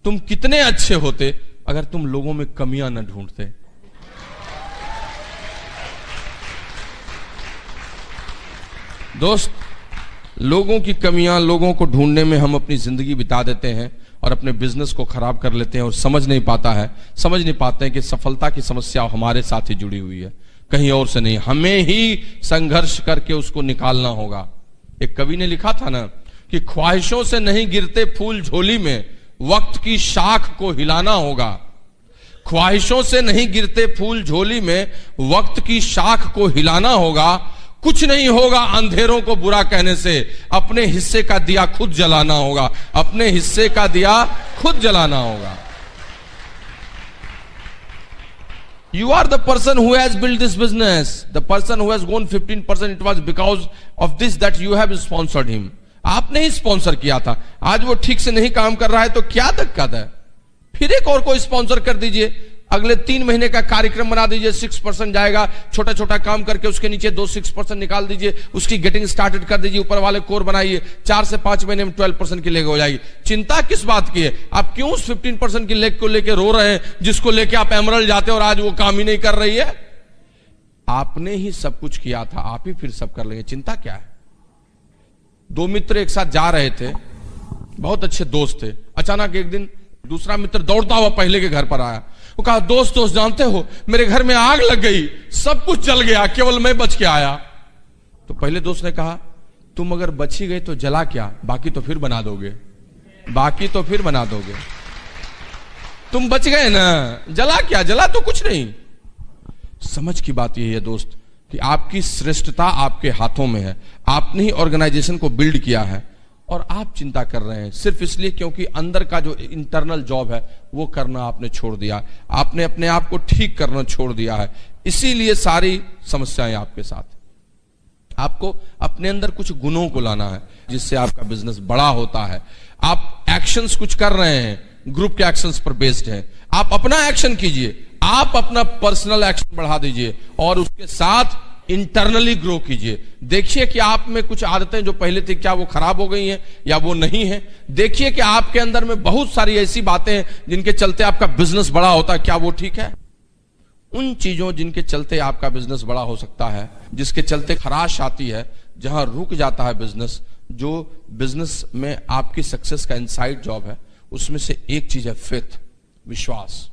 तुम कितने अच्छे होते अगर तुम लोगों में कमियां न ढूंढते। दोस्त, लोगों की कमियां, लोगों को ढूंढने में हम अपनी जिंदगी बिता देते हैं और अपने बिजनेस को खराब कर लेते हैं और समझ नहीं पाते हैं कि सफलता की समस्या हमारे साथ ही जुड़ी हुई है, कहीं और से नहीं। हमें ही संघर्ष करके उसको निकालना होगा। एक कवि ने लिखा था ना कि ख्वाहिशों से नहीं गिरते फूल झोली में, वक्त की शाख को हिलाना होगा। ख्वाहिशों से नहीं गिरते फूल झोली में, वक्त की शाख को हिलाना होगा। कुछ नहीं होगा अंधेरों को बुरा कहने से, अपने हिस्से का दिया खुद जलाना होगा, अपने हिस्से का दिया खुद जलाना होगा। You are the person who has built this business. The person who has gone 15%, it was because of this that you have sponsored him. आपने ही स्पॉन्सर किया था। आज वो ठीक से नहीं काम कर रहा है तो क्या दिक्कत है, फिर एक और को स्पॉन्सर कर दीजिए। अगले 3 महीने का कार्यक्रम बना दीजिए, 6% जाएगा, छोटा छोटा काम करके उसके नीचे 6% निकाल दीजिए, उसकी गेटिंग स्टार्टेड कर दीजिए, ऊपर वाले कोर बनाइए, 4 से 5 महीने में 12% की लेग हो जाएगी। चिंता किस बात की है? आप क्यों उस 15% की लेग को लेके रो रहे हैं, जिसको लेके आप एमरल्ड जाते और आज वो काम ही नहीं कर रही है? आपने ही सब कुछ किया था, आप ही फिर सब कर लेंगे, चिंता क्या है? 2 मित्र एक साथ जा रहे थे, बहुत अच्छे दोस्त थे। अचानक एक दिन दूसरा मित्र दौड़ता हुआ पहले के घर पर आया। वो कहा, दोस्त जानते हो मेरे घर में आग लग गई, सब कुछ जल गया, केवल मैं बच के आया। तो पहले दोस्त ने कहा, तुम अगर बच ही गए तो जला क्या, बाकी तो फिर बना दोगे, बाकी तो फिर बना दोगे। तुम बच गए ना, जला क्या, जला तो कुछ नहीं। समझ की बात यही है दोस्त कि आपकी श्रेष्ठता आपके हाथों में है। आपने ही ऑर्गेनाइजेशन को बिल्ड किया है और आप चिंता कर रहे हैं सिर्फ इसलिए क्योंकि अंदर का जो इंटरनल जॉब है वो करना आपने छोड़ दिया, आपने अपने आप को ठीक करना छोड़ दिया है, इसीलिए सारी समस्याएं आपके साथ। आपको अपने अंदर कुछ गुणों को लाना है जिससे आपका बिजनेस बड़ा होता है। आप एक्शंस कुछ कर रहे हैं, ग्रुप के एक्शंस पर बेस्ड है, आप अपना एक्शन कीजिए, आप अपना पर्सनल एक्शन बढ़ा दीजिए और उसके साथ इंटरनली ग्रो कीजिए। देखिए कि आप में कुछ आदतें जो पहले थी क्या वो खराब हो गई हैं या वो नहीं है। देखिए कि आपके अंदर में बहुत सारी ऐसी बातें हैं जिनके चलते आपका बिजनेस बड़ा होता है, क्या वो ठीक है? उन चीजों जिनके चलते आपका बिजनेस बड़ा हो सकता है, जिसके चलते खराश आती है, जहां रुक जाता है बिजनेस, जो बिजनेस में आपकी सक्सेस का इनसाइड जॉब है, उसमें से एक चीज है फेथ, विश्वास।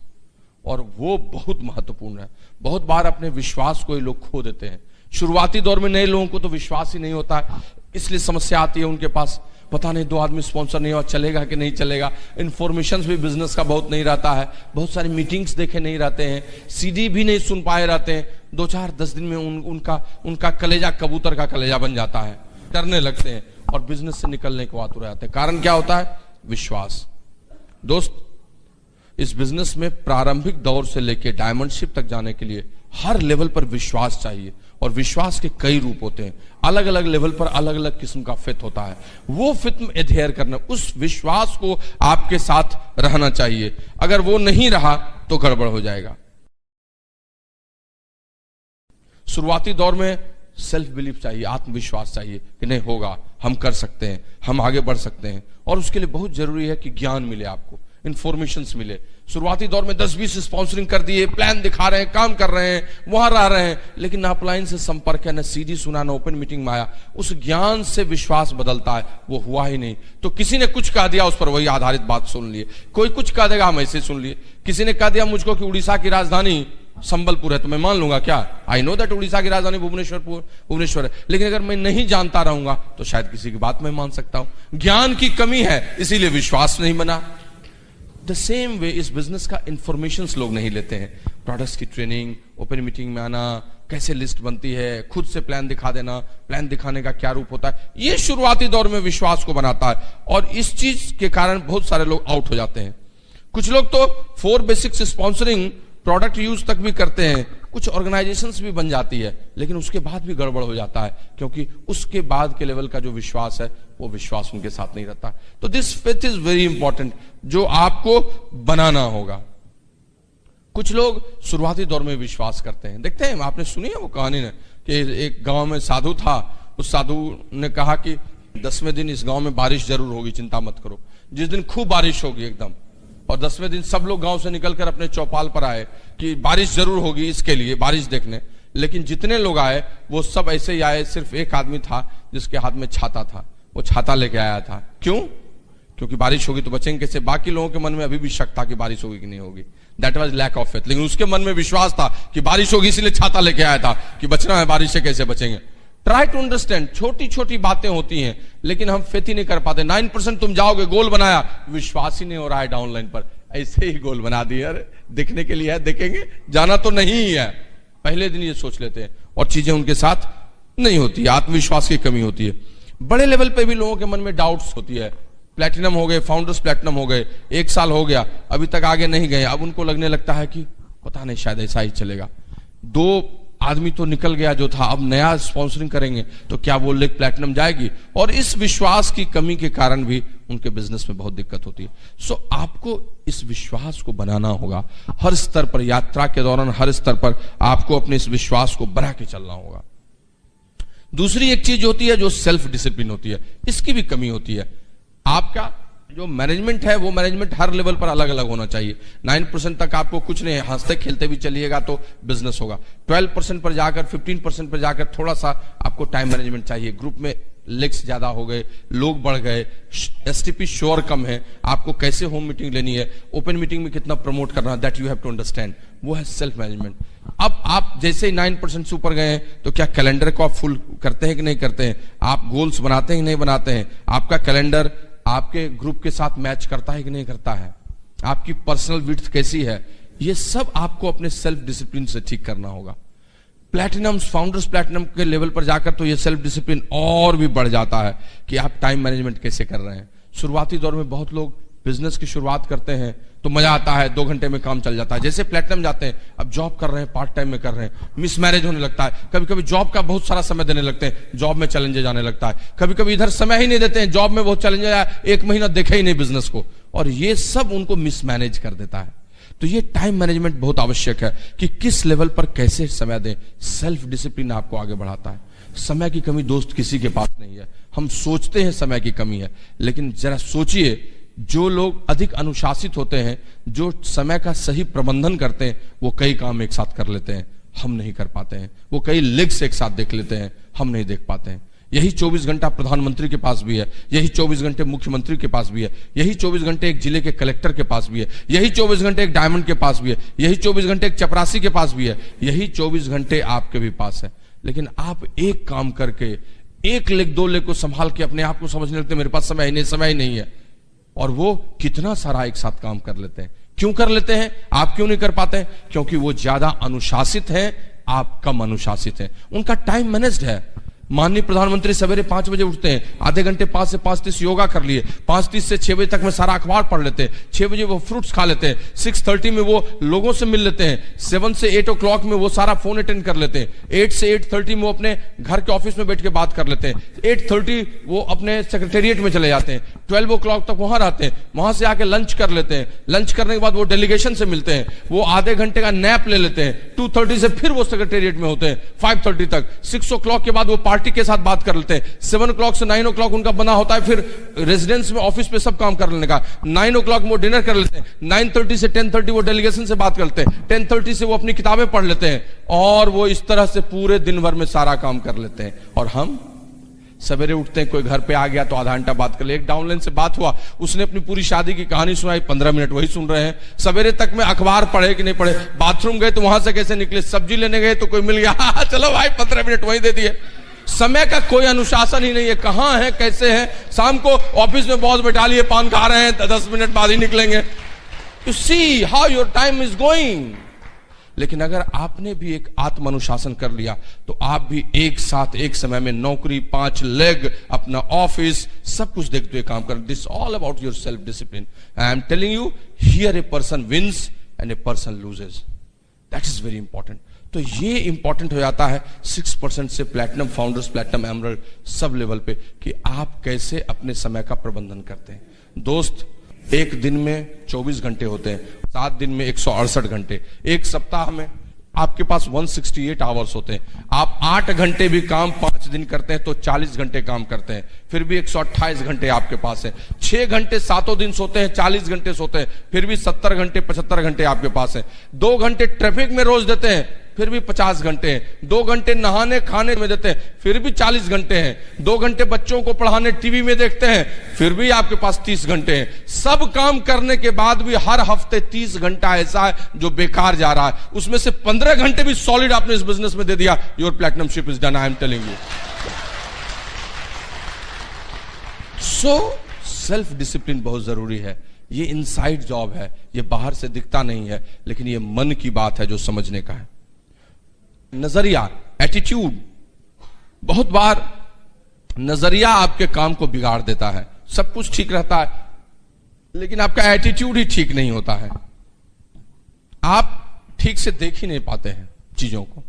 और वो बहुत महत्वपूर्ण है। बहुत बार अपने विश्वास को ही लोग खो देते हैं। शुरुआती दौर में नए लोगों को तो विश्वास ही नहीं होता है, इसलिए समस्या आती है उनके पास। पता नहीं 2 आदमी स्पॉन्सर नहीं हुआ, चलेगा कि नहीं चलेगा। इंफॉर्मेशन भी बिजनेस का बहुत नहीं रहता है, बहुत सारी मीटिंग्स देखे नहीं रहते हैं, CD भी नहीं सुन पाए रहते हैं। 2-4-10 दिन में उनका कलेजा कबूतर का कलेजा बन जाता है, डरने लगते हैं और बिजनेस से निकलने को आतुर रहते हैं। कारण क्या होता है? विश्वास। दोस्त, इस बिजनेस में प्रारंभिक दौर से लेकर डायमंडशिप तक जाने के लिए हर लेवल पर विश्वास चाहिए और विश्वास के कई रूप होते हैं। अलग अलग लेवल पर अलग अलग किस्म का फित होता है। वो फित में एडहेयर करना, उस विश्वास को आपके साथ रहना चाहिए। अगर वो नहीं रहा तो गड़बड़ हो जाएगा। शुरुआती दौर में सेल्फ बिलीफ चाहिए, आत्मविश्वास चाहिए कि नहीं होगा, हम कर सकते हैं, हम आगे बढ़ सकते हैं। और उसके लिए बहुत जरूरी है कि ज्ञान मिले, आपको इंफॉर्मेशंस मिले। शुरुआती दौर में 10-20 स्पॉन्सरिंग कर दिए, प्लान दिखा रहे हैं, काम कर रहे हैं, वहां रह रहे हैं, लेकिन ना अपलाइन से संपर्क है, ना सीडी सुना, ना ओपन मीटिंग में आया। उस ज्ञान से विश्वास बदलता है, वो हुआ ही नहीं। तो किसी ने कुछ कह दिया, उस पर वही आधारित बात सुन लिए। कोई कुछ कह देगा, हम ऐसे सुन लिए। किसी ने कह दिया मुझको कि उड़ीसा की राजधानी संबलपुर है, तो मैं मान लूंगा क्या? आई नो दैट उड़ीसा की राजधानी भुवनेश्वर है, लेकिन अगर मैं नहीं जानता रहूंगा तो शायद किसी की बात मैं मान सकता हूं। ज्ञान की कमी है, इसीलिए विश्वास नहीं बना। द सेम वे इस बिजनेस का इंफॉर्मेशन लोग नहीं लेते हैं। प्रोडक्ट्स की ट्रेनिंग, ओपन मीटिंग में आना, कैसे लिस्ट बनती है, खुद से प्लान दिखा देना, प्लान दिखाने का क्या रूप होता है, ये शुरुआती दौर में विश्वास को बनाता है। और इस चीज के कारण बहुत सारे लोग आउट हो जाते हैं। कुछ लोग तो 4 बेसिक्स स्पॉन्सरिंग प्रोडक्ट यूज तक भी करते हैं, कुछ ऑर्गेनाइजेशंस भी बन जाती है, लेकिन उसके बाद भी गड़बड़ हो जाता है, क्योंकि उसके बाद के लेवल का जो विश्वास है वो विश्वास उनके साथ नहीं रहता। तो this faith is very important, जो आपको बनाना होगा। कुछ लोग शुरुआती दौर में विश्वास करते हैं। देखते हैं, आपने सुनी है वो कहानी ने कि एक गांव में साधु था। उस साधु ने कहा कि 10वें दिन इस गांव में बारिश जरूर होगी, चिंता मत करो। जिस दिन खूब बारिश होगी एकदम, और 10वें दिन सब लोग गांव से निकलकर अपने चौपाल पर आए कि बारिश जरूर होगी, इसके लिए बारिश देखने। लेकिन जितने लोग आए वो सब ऐसे ही आए, सिर्फ एक आदमी था जिसके हाथ में छाता था। वो छाता लेके आया था। क्यों? क्योंकि बारिश होगी तो बचेंगे कैसे। बाकी लोगों के मन में अभी भी शक था कि बारिश होगी कि नहीं होगी। That was lack of faith. लेकिन उसके मन में विश्वास था कि बारिश होगी, इसलिए छाता लेके आया था कि बचना है, बारिश से कैसे बचेंगे। ट्राई टू अंडरस्टैंड, छोटी छोटी बातें होती हैं, लेकिन हम फेथ ही नहीं कर पाते। 9% तुम जाओगे, गोल बनाया, विश्वास ही नहीं हो रहा है डाउनलाइन पर। ऐसे ही गोल बना दिया, अरे दिखने के लिए है, देखेंगे, जाना तो नहीं ही है। पहले दिन ये सोच लेते हैं और चीजें उनके साथ नहीं होती, आत्मविश्वास की कमी होती है। बड़े लेवल पे भी लोगों के मन में डाउट्स होती है। प्लैटिनम हो गए, फाउंडर्स प्लैटिनम हो गए, 1 साल हो गया, अभी तक आगे नहीं गए। अब उनको लगने लगता है कि पता नहीं, शायद ऐसा ही चलेगा। 2 आदमी तो निकल गया जो था, अब नया स्पॉन्सरिंग करेंगे तो क्या वो लेग प्लैटिनम जाएगी। और इस विश्वास की कमी के कारण भी उनके बिजनेस में बहुत दिक्कत होती है। सो आपको इस विश्वास को बनाना होगा हर स्तर पर। यात्रा के दौरान हर स्तर पर आपको अपने इस विश्वास को बना के चलना होगा। दूसरी एक चीज होती है जो सेल्फ डिसिप्लिन होती है, इसकी भी कमी होती है। आपका जो मैनेजमेंट है वो मैनेजमेंट हर लेवल पर अलग अलग होना चाहिए। 9% तक आपको कुछ नहीं, हंसते खेलते भी चलिएगा तो बिजनेस होगा। 12% पर जाकर, 15% पर जाकर थोड़ा सा आपको टाइम मैनेजमेंट चाहिए। ग्रुप में लेग्स ज्यादा हो गए, लोग बढ़ गए, एसटीपी श्योर कम है, आपको कैसे होम मीटिंग लेनी है, ओपन मीटिंग में कितना प्रमोट करना, that you have to understand. वो है सेल्फ मैनेजमेंट। अब आप जैसे ही 9% से ऊपर गए हैं तो क्या कैलेंडर को आप फुल करते हैं कि नहीं करते हैं? आप गोल्स बनाते हैं कि नहीं बनाते हैं? आपका कैलेंडर आपके ग्रुप के साथ मैच करता है कि नहीं करता है? आपकी पर्सनल विड्थ कैसी है? ये सब आपको अपने सेल्फ डिसिप्लिन से ठीक करना होगा। प्लैटिनम, फाउंडर्स प्लैटिनम के लेवल पर जाकर तो ये सेल्फ डिसिप्लिन और भी बढ़ जाता है कि आप टाइम मैनेजमेंट कैसे कर रहे हैं। शुरुआती दौर में बहुत लोग बिजनेस की शुरुआत करते हैं तो मजा आता है, 2 घंटे में काम चल जाता है। जैसे प्लैटिनम जाते हैं, अब जॉब कर रहे हैं, पार्ट टाइम में कर रहे हैं, मिस मैरिज होने लगता है। कभी कभी जॉब का बहुत सारा समय देने लगते हैं, जॉब में चैलेंजेस आने लगता है। कभी कभी इधर समय ही नहीं देते हैं, जॉब में बहुत चैलेंजेस आया, 1 महीना देखा ही नहीं बिजनेस को, और ये सब उनको मिसमैनेज कर देता है। तो ये टाइम मैनेजमेंट बहुत आवश्यक है कि किस लेवल पर कैसे समय दें। सेल्फ डिसिप्लिन आपको आगे बढ़ाता है। समय की कमी दोस्त किसी के पास नहीं है। हम सोचते हैं समय की कमी है, लेकिन जरा सोचिए, जो लोग अधिक अनुशासित होते हैं, जो समय का सही प्रबंधन करते हैं, वो कई काम एक साथ कर लेते हैं, हम नहीं कर पाते हैं। वो कई लेग्स एक साथ देख लेते हैं, हम नहीं देख पाते हैं। यही 24 घंटा प्रधानमंत्री के पास भी है, यही 24 घंटे मुख्यमंत्री के पास भी है, यही 24 घंटे एक जिले के कलेक्टर के पास भी है, यही 24 घंटे एक डायमंड के पास भी है, यही 24 घंटे एक चपरासी के पास भी है, यही 24 घंटे आपके भी पास है। लेकिन आप एक काम करके, 1 लेग 2 लेग को संभाल के अपने आप को समझने लगते मेरे पास समय ही नहीं है, और वो कितना सारा एक साथ काम कर लेते हैं। क्यों कर लेते हैं? आप क्यों नहीं कर पाते हैं? क्योंकि वो ज्यादा अनुशासित हैं, आप कम अनुशासित हैं। उनका टाइम मैनेज्ड है। माननीय प्रधानमंत्री सवेरे 5 बजे उठते हैं, आधे घंटे 5 से 5:30 योगा कर लिए, 5:30 से 6 बजे तक में सारा अखबार पढ़ लेते हैं, 6 बजे वो फ्रूट्स खा लेते हैं, 6:30 में वो लोगों से मिल लेते हैं, 7 से 8 o'clock में वो सारा फोन अटेंड कर लेते हैं, 8 से 8:30 में वो अपने घर के ऑफिस में बैठ के बात कर लेते हैं, 8:30 वो अपने सेक्रेटेरिएट में चले जाते हैं, 12 o'clock तक वहां रहते हैं, वहां से आके लंच कर लेते हैं, लंच करने के बाद वो डेलीगेशन से मिलते हैं, वो आधे घंटे का नैप ले लेते हैं, 2:30 से फिर वो सेक्रेटेरिएट में होते हैं 5:30 तक, 6 o'clock के बाद वो पार्टी के साथ बात कर लेते हैं, 7 o'clock से 9 o'clock उनका बना होता है फिर रेजिडेंस में ऑफिस पे सब काम कर लेने का, 9 o'clock में वो डिनर कर लेते हैं, 9:30 से 10:30 वो डेलीगेशन से बात करते हैं, 10:30 से वो अपनी किताबें पढ़ लेते हैं, और वो इस तरह से पूरे दिन भर में सारा काम कर लेते हैं। और हम सवेरे उठते हैं, कोई घर पे आ गया तो आधा घंटा बात कर ले, एक डाउनलाइन से बात हुआ, उसने अपनी पूरी शादी की कहानी सुनाई, 15 मिनट वही सुन रहे हैं, सवेरे तक में अखबार पढ़े कि नहीं पढ़े, बाथरूम गए तो वहां से कैसे निकले, सब्जी लेने गए तो कोई मिल गया चलो भाई 15 मिनट वही दे दिए। समय का कोई अनुशासन ही नहीं है, कहां है कैसे है, शाम को ऑफिस में बॉस बैठा लिए, पान खा रहे हैं, 10 मिनट बाद ही निकलेंगे। You see how your time is going. लेकिन अगर आपने भी एक आत्म अनुशासन कर लिया तो आप भी एक साथ एक समय में नौकरी, 5 लेग, अपना ऑफिस, सब कुछ देखते हुए काम कर। This all about your self discipline. I am telling you, here a person wins and a person loses. That is very important. तो ये इंपॉर्टेंट हो जाता है 6% से प्लैटिनम फाउंडर्स, प्लैटिनम एमरल्ड, सब लेवल पे, कि आप कैसे अपने समय का प्रबंधन करते हैं। दोस्त, एक दिन में 24 घंटे होते हैं, 7 दिन में 168 घंटे, एक सप्ताह में आपके पास 168 आवर्स होते हैं। आप 8 घंटे भी काम 5 दिन करते हैं तो 40 घंटे काम करते हैं, फिर भी 128 घंटे आपके पास है। 6 घंटे 7 दिन सोते हैं, 40 घंटे सोते हैं, फिर भी 70 घंटे 75 घंटे आपके पास है। 2 घंटे ट्रैफिक में रोज देते हैं, फिर भी 50 घंटे हैं। 2 घंटे नहाने खाने में देते हैं, फिर भी 40 घंटे हैं। 2 घंटे बच्चों को पढ़ाने टीवी में देखते हैं, फिर भी आपके पास 30 घंटे हैं। सब काम करने के बाद भी हर हफ्ते 30 घंटा ऐसा है जो बेकार जा रहा है, उसमें से 15 घंटे भी सॉलिड आपने इस बिजनेस में दे दिया, your platinum ship is done, I am telling you. So self discipline बहुत जरूरी है। ये इनसाइड जॉब है, ये बाहर से दिखता नहीं है, लेकिन ये मन की बात है जो समझने का है। नजरिया, एटीट्यूड, बहुत बार नजरिया आपके काम को बिगाड़ देता है। सब कुछ ठीक रहता है लेकिन आपका एटीट्यूड ही ठीक नहीं होता है। आप ठीक से देख ही नहीं पाते हैं चीजों को,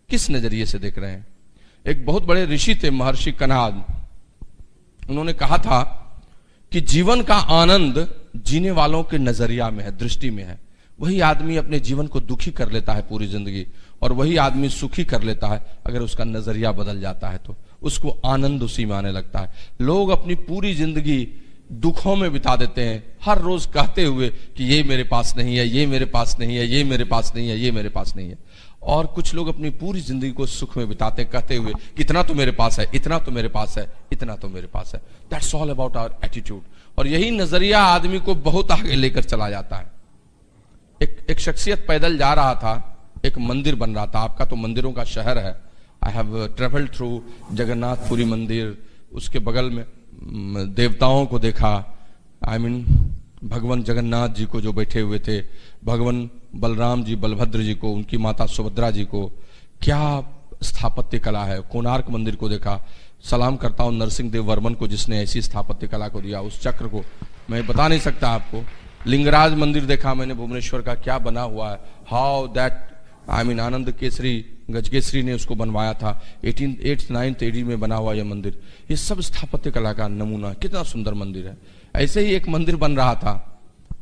किस नजरिए से देख रहे हैं। एक बहुत बड़े ऋषि थे, महर्षि कणाद। उन्होंने कहा था कि जीवन का आनंद जीने वालों के नजरिया में है, दृष्टि में है। वही आदमी अपने जीवन को दुखी कर लेता है पूरी जिंदगी, और वही आदमी सुखी कर लेता है अगर उसका नजरिया बदल जाता है तो उसको आनंद उसी में आने लगता है। लोग अपनी पूरी जिंदगी दुखों में बिता देते हैं, हर रोज कहते हुए कि ये मेरे पास नहीं है, ये मेरे पास नहीं है, ये मेरे पास नहीं है, ये मेरे पास नहीं है। और कुछ लोग अपनी पूरी जिंदगी को सुख में बिताते हैं, कहते हुए इतना तो मेरे पास है, इतना तो मेरे पास है, इतना तो मेरे पास है। That's all about our attitude. और यही नजरिया आदमी को बहुत आगे लेकर चला जाता है। एक शख्सियत पैदल जा रहा था, एक मंदिर बन रहा था। आपका तो मंदिरों का शहर है। I have travelled through Jagannathpuri मंदिर, उसके बगल में देवताओं को देखा। आई मीन भगवान जगन्नाथ जी को जो बैठे हुए थे, भगवान बलराम जी, बलभद्र जी को, उनकी माता सुभद्रा जी को, क्या स्थापत्य कला है। कोणार्क मंदिर को देखा। सलाम करता हूं नरसिंह देव वर्मन को जिसने ऐसी स्थापत्य कला को दिया, उस चक्र को मैं बता नहीं सकता आपको। लिंगराज मंदिर देखा मैंने भुवनेश्वर का, क्या बना हुआ है। हाउ दैट आई मीन आनंद केसरी गजकेसरी ने उसको बनवाया था। 8th 9th AD में बना हुआ यह मंदिर। ये सब स्थापत्य कला का नमूना, कितना सुंदर मंदिर है। ऐसे ही एक मंदिर बन रहा था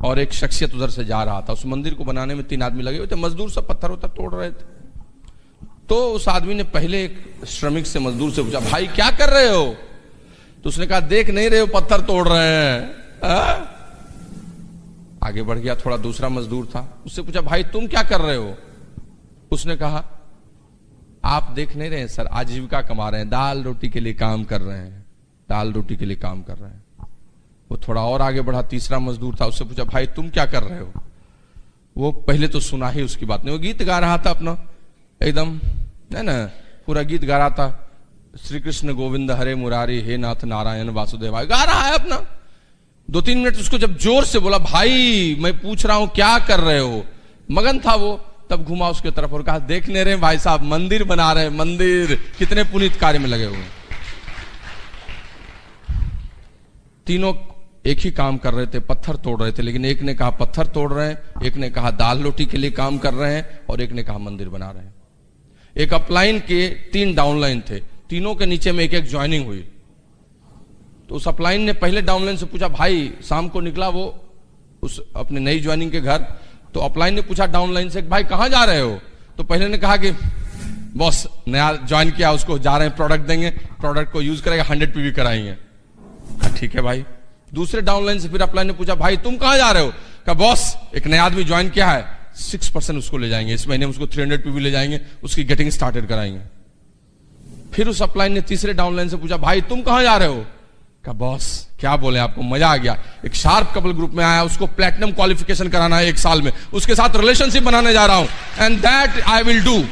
और एक शख्सियत उधर से जा रहा था। उस मंदिर को बनाने में 3 आदमी लगे हुए थे, मजदूर सब पत्थर वत्थर तोड़ रहे थे। तो उस आदमी ने पहले एक श्रमिक से, मजदूर से पूछा, भाई क्या कर रहे हो? तो उसने कहा, देख नहीं रहे हो पत्थर तोड़ रहे हैं। आगे बढ़ गया, थोड़ा दूसरा मजदूर था, उससे पूछा, भाई तुम क्या कर रहे हो? उसने कहा, आप देख नहीं रहे हैं सर, आजीविका कमा रहे हैं, दाल रोटी के लिए काम कर रहे हैं, दाल रोटी के लिए काम कर रहे हैं। वो थोड़ा और आगे बढ़ा, तीसरा मजदूर था, उससे पूछा, भाई तुम क्या कर रहे हो? वो पहले तो सुना ही उसकी बात नहीं, वो गीत गा रहा था अपना, एकदम है ना, पूरा गीत गा रहा था, श्री कृष्ण गोविंद हरे मुरारी हे नाथ नारायण वासुदेव, गा रहा है अपना। 2-3 मिनट उसको जब जोर से बोला, भाई मैं पूछ रहा हूं क्या कर रहे हो, मगन था वो, तब घुमा उसके तरफ और कहा, देख नहीं रहे भाई साहब, मंदिर बना रहे हैं, मंदिर, कितने पुनीत कार्य में लगे हुए हैं। तीनों एक ही काम कर रहे थे, पत्थर तोड़ रहे थे, लेकिन एक ने कहा पत्थर तोड़ रहे हैं, एक ने कहा दाल रोटी के लिए काम कर रहे हैं, और एक ने कहा मंदिर बना रहे हैं। एक अपलाइन के 3 डाउनलाइन थे, तीनों के नीचे में एक एक ज्वाइनिंग हुई। तो उस अपलाइन ने पहले डाउनलाइन से पूछा, भाई शाम को निकला वो उस अपने नई ज्वाइनिंग के घर, तो अपलाइन ने पूछा डाउनलाइन से, भाई कहां जा रहे हो? तो पहले ने कहा कि बॉस नया ज्वाइन किया, उसको जा रहे हैं, प्रोडक्ट देंगे, प्रोडक्ट को यूज करेगा, 100 PV कराएंगे। ठीक है भाई। दूसरे डाउनलाइन से फिर अपलाइन ने पूछा, भाई तुम कहां जा रहे हो? कहा बॉस एक नया आदमी ज्वाइन किया है, 6% उसको ले जाएंगे, इस महीने उसको 300 PV ले जाएंगे, उसकी गेटिंग स्टार्टेड कराएंगे। फिर उस अपलाइन ने तीसरे डाउनलाइन से पूछा, भाई तुम कहां जा रहे हो? कहा बॉस क्या बोले आपको, मजा आ गया, एक शार्प कपल ग्रुप में आया, उसको प्लैटिनम क्वालिफिकेशन कराना है 1 साल में, उसके साथ रिलेशनशिप बनाने जा रहा हूं, and that I will do.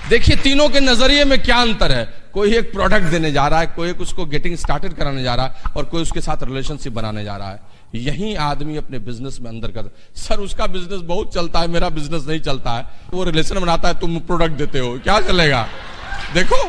देखिए तीनों के नजरिए में क्या अंतर है। कोई एक प्रोडक्ट देने जा रहा है, कोई एक उसको गेटिंग स्टार्टेड कराने जा रहा है, और कोई उसके साथ रिलेशनशिप बनाने जा रहा है। यही आदमी अपने बिजनेस में अंदर कर, सर उसका बिजनेस बहुत चलता है, मेरा बिजनेस नहीं चलता है, वो रिलेशन बनाता है, तुम प्रोडक्ट देते हो, क्या चलेगा? देखो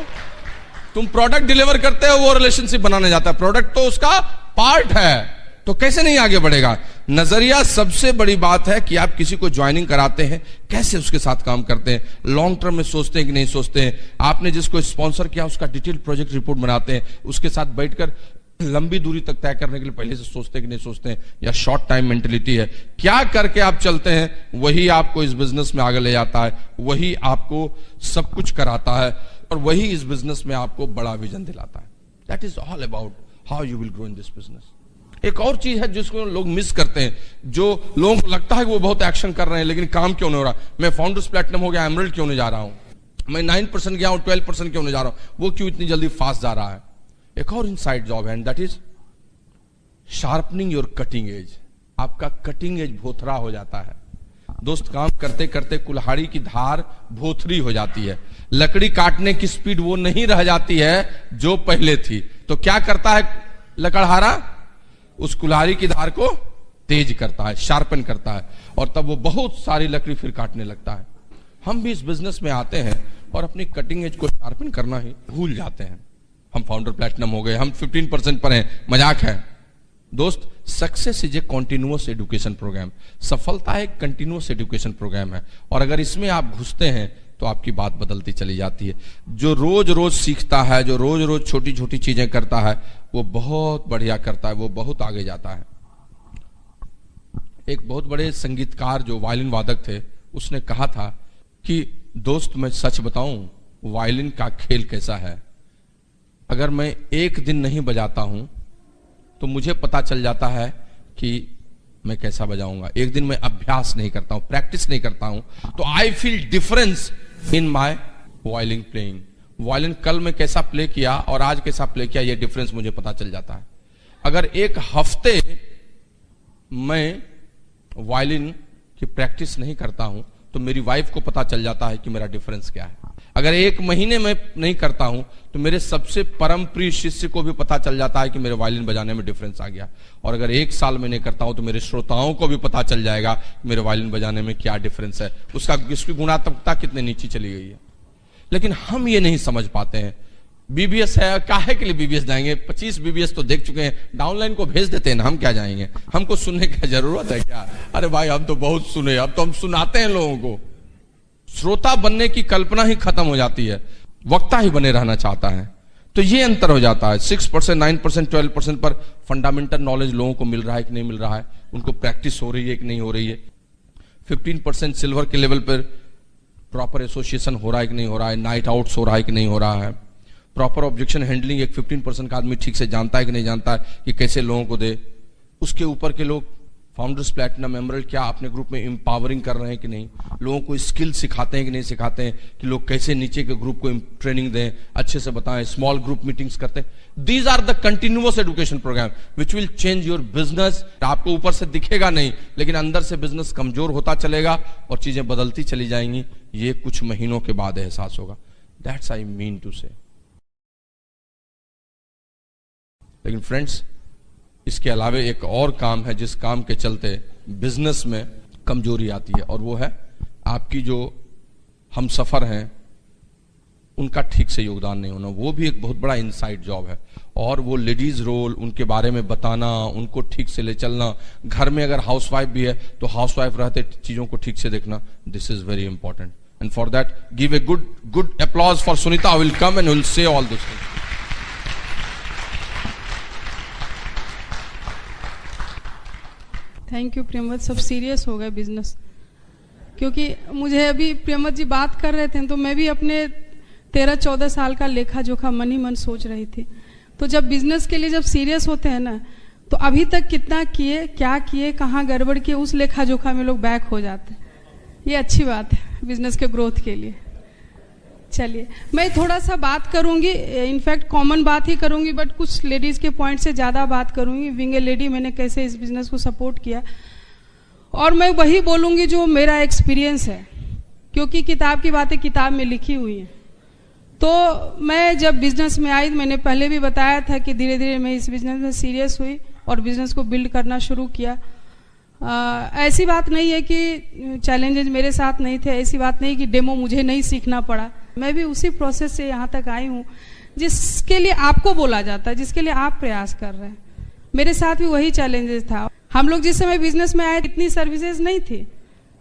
तुम प्रोडक्ट डिलीवर करते हो, वो रिलेशनशिप बनाने जाता है, प्रोडक्ट तो उसका पार्ट है, तो कैसे नहीं आगे बढ़ेगा? नजरिया सबसे बड़ी बात है कि आप किसी को ज्वाइनिंग कराते हैं, कैसे उसके साथ काम करते हैं, लॉन्ग टर्म में सोचते हैं कि नहीं सोचते हैं। आपने जिसको स्पॉन्सर किया उसका डिटेल प्रोजेक्ट रिपोर्ट बनाते हैं, उसके साथ बैठकर लंबी दूरी तक तय करने के लिए पहले से सोचते हैं कि नहीं सोचते हैं, या शॉर्ट टाइम मेंटेलिटी है? क्या करके आप चलते हैं, वही आपको इस बिजनेस में आगे ले जाता है, वही आपको सब कुछ कराता है, और वही इस बिजनेस में आपको बड़ा विजन दिलाता है। That is all about how you will grow in this business. एक और चीज है जिसको लोग मिस करते हैं, जो लोगों को लगता है कि वो बहुत एक्शन कर रहे हैं, लेकिन काम क्यों नहीं हो रहा? मैं फाउंडर्स प्लैटिनम हो गया, एमरल्ड क्यों नहीं जा रहा हूं? मैं 9% गया हूं, 12% क्यों नहीं जा रहा हूं? वो क्यों इतनी जल्दी फास्ट जा रहा है? एक और इनसाइड जॉब है, and that is sharpening your cutting edge. आपका कटिंग एज भोथरा हो जाता है दोस्त, काम करते करते कुल्हाड़ी की धार भोथरी हो जाती है, लकड़ी काटने की स्पीड वो नहीं रह जाती है जो पहले थी। तो क्या करता है लकड़हारा? उस कुल्हाड़ी की धार को तेज करता है, शार्पन करता है, और तब वो बहुत सारी लकड़ी फिर काटने लगता है। हम भी इस बिजनेस में आते हैं और अपनी कटिंग एज को शार्पन करना ही भूल जाते हैं। हम फाउंडर प्लैटिनम हो गए, हम 15% पर हैं, मजाक है दोस्त। Success is a continuous education programme. सफलता एक कंटिन्यूअस एजुकेशन प्रोग्राम है, और अगर इसमें आप घुसते हैं तो आपकी बात बदलती चली जाती है। जो रोज रोज सीखता है, जो रोज रोज छोटी छोटी चीजें करता है, वो बहुत बढ़िया करता है, वो बहुत आगे जाता है। एक बहुत बड़े संगीतकार जो वायलिन वादक थे, उसने कहा था कि दोस्त मैं सच बताऊं, वायलिन का खेल कैसा है, अगर मैं एक दिन नहीं बजाता हूं तो मुझे पता चल जाता है कि मैं कैसा बजाऊंगा। एक दिन मैं अभ्यास नहीं करता हूं, प्रैक्टिस नहीं करता हूं, तो I feel difference in my violin playing. Violin कल मैं कैसा प्ले किया और आज कैसा प्ले किया, ये डिफरेंस मुझे पता चल जाता है। अगर एक हफ्ते मैं वायलिन की प्रैक्टिस नहीं करता हूं तो मेरी वाइफ को पता चल जाता है कि मेरा डिफरेंस क्या है। अगर एक महीने में नहीं करता हूं तो मेरे सबसे परम प्रिय शिष्य को भी पता चल जाता है कि मेरे वायलिन बजाने में डिफरेंस आ गया। और अगर 1 साल में नहीं करता हूं तो मेरे श्रोताओं को भी पता चल जाएगा कि मेरे वायलिन बजाने में क्या डिफरेंस है, उसकी गुणात्मकता कितनी नीचे चली गई है। लेकिन हम ये नहीं समझ पाते हैं। बीबीएस है, काहे के लिए बीबीएस जाएंगे? 25 बीबीएस तो देख चुके हैं, डाउनलाइन को भेज देते हैं ना, हम क्या जाएंगे? हमको सुनने की जरूरत है क्या? अरे भाई हम तो बहुत सुने, अब तो हम सुनाते हैं लोगों को। श्रोता बनने की कल्पना ही खत्म हो जाती है, वक्ता ही बने रहना चाहता है। तो ये अंतर हो जाता है। 6%, 9%, 12% पर फंडामेंटल नॉलेज लोगों को मिल रहा है कि नहीं मिल रहा है, उनको प्रैक्टिस हो रही है कि नहीं हो रही है। 15% सिल्वर के लेवल पर प्रॉपर एसोसिएशन हो रहा है कि नहीं हो रहा है, नाइट आउट्स हो रहा है कि नहीं हो रहा है, प्रॉपर ऑब्जेक्शन हैंडलिंग एक 15% का आदमी ठीक से जानता है कि नहीं जानता है कि कैसे लोगों को दे। उसके ऊपर के लोग फाउंडर्स प्लैटिनम एमरल्ड क्या अपने ग्रुप में एम्पावरिंग कर रहे हैं कि नहीं, लोगों को स्किल सिखाते हैं कि नहीं सिखाते हैं, कि लोग कैसे नीचे के ग्रुप को ट्रेनिंग दें, अच्छे से बताएं, स्मॉल ग्रुप मीटिंग्स करते हैं। These are the continuous education programme which will change your business. आपको ऊपर से दिखेगा नहीं, लेकिन अंदर से बिजनेस कमजोर होता चलेगा और चीजें बदलती चली जाएंगी। ये कुछ महीनों के बाद एहसास होगा। दैट्स आई मीन टू से। लेकिन फ्रेंड्स, इसके अलावा एक और काम है जिस काम के चलते बिजनेस में कमजोरी आती है, और वो है आपकी जो हम सफर हैं उनका ठीक से योगदान नहीं होना। वो भी एक बहुत बड़ा इनसाइड जॉब है, और वो लेडीज रोल, उनके बारे में बताना, उनको ठीक से ले चलना। घर में अगर हाउसवाइफ भी है तो हाउसवाइफ रहते चीजों को ठीक से देखना, this is very important. And for that give a good applause for Sunita, will come and will say all this things. Thank you Priyamvat. सब सीरियस हो गए बिजनेस, क्योंकि मुझे अभी प्रियमवत जी बात कर रहे थे तो मैं भी अपने 13-14 साल का लेखा जोखा मन ही मन सोच रही थी। तो जब बिजनेस के लिए जब सीरियस होते हैं ना, तो अभी तक कितना किए, क्या किए, कहाँ गड़बड़ किए, उस लेखा जोखा में लोग बैक हो जाते हैं। ये अच्छी बात है बिजनेस के ग्रोथ के लिए। चलिए मैं थोड़ा सा बात करूंगी, इनफैक्ट कॉमन बात ही करूंगी, बट कुछ लेडीज के पॉइंट से ज्यादा बात करूंगी। बीइंग ए लेडी मैंने कैसे इस बिजनेस को सपोर्ट किया, और मैं वही बोलूंगी जो मेरा एक्सपीरियंस है, क्योंकि किताब की बातें किताब में लिखी हुई हैं। तो मैं जब बिजनेस में आई, मैंने पहले भी बताया था कि धीरे धीरे मैं इस बिजनेस में सीरियस हुई और बिजनेस को बिल्ड करना शुरू किया। ऐसी बात नहीं है कि चैलेंजेस मेरे साथ नहीं थे, ऐसी बात नहीं कि डेमो मुझे नहीं सीखना पड़ा। मैं भी उसी प्रोसेस से यहाँ तक आई हूँ जिसके लिए आपको बोला जाता है, जिसके लिए आप प्रयास कर रहे हैं। मेरे साथ भी वही चैलेंजेस था। हम लोग जिस समय बिजनेस में आए इतनी सर्विसेज नहीं थी,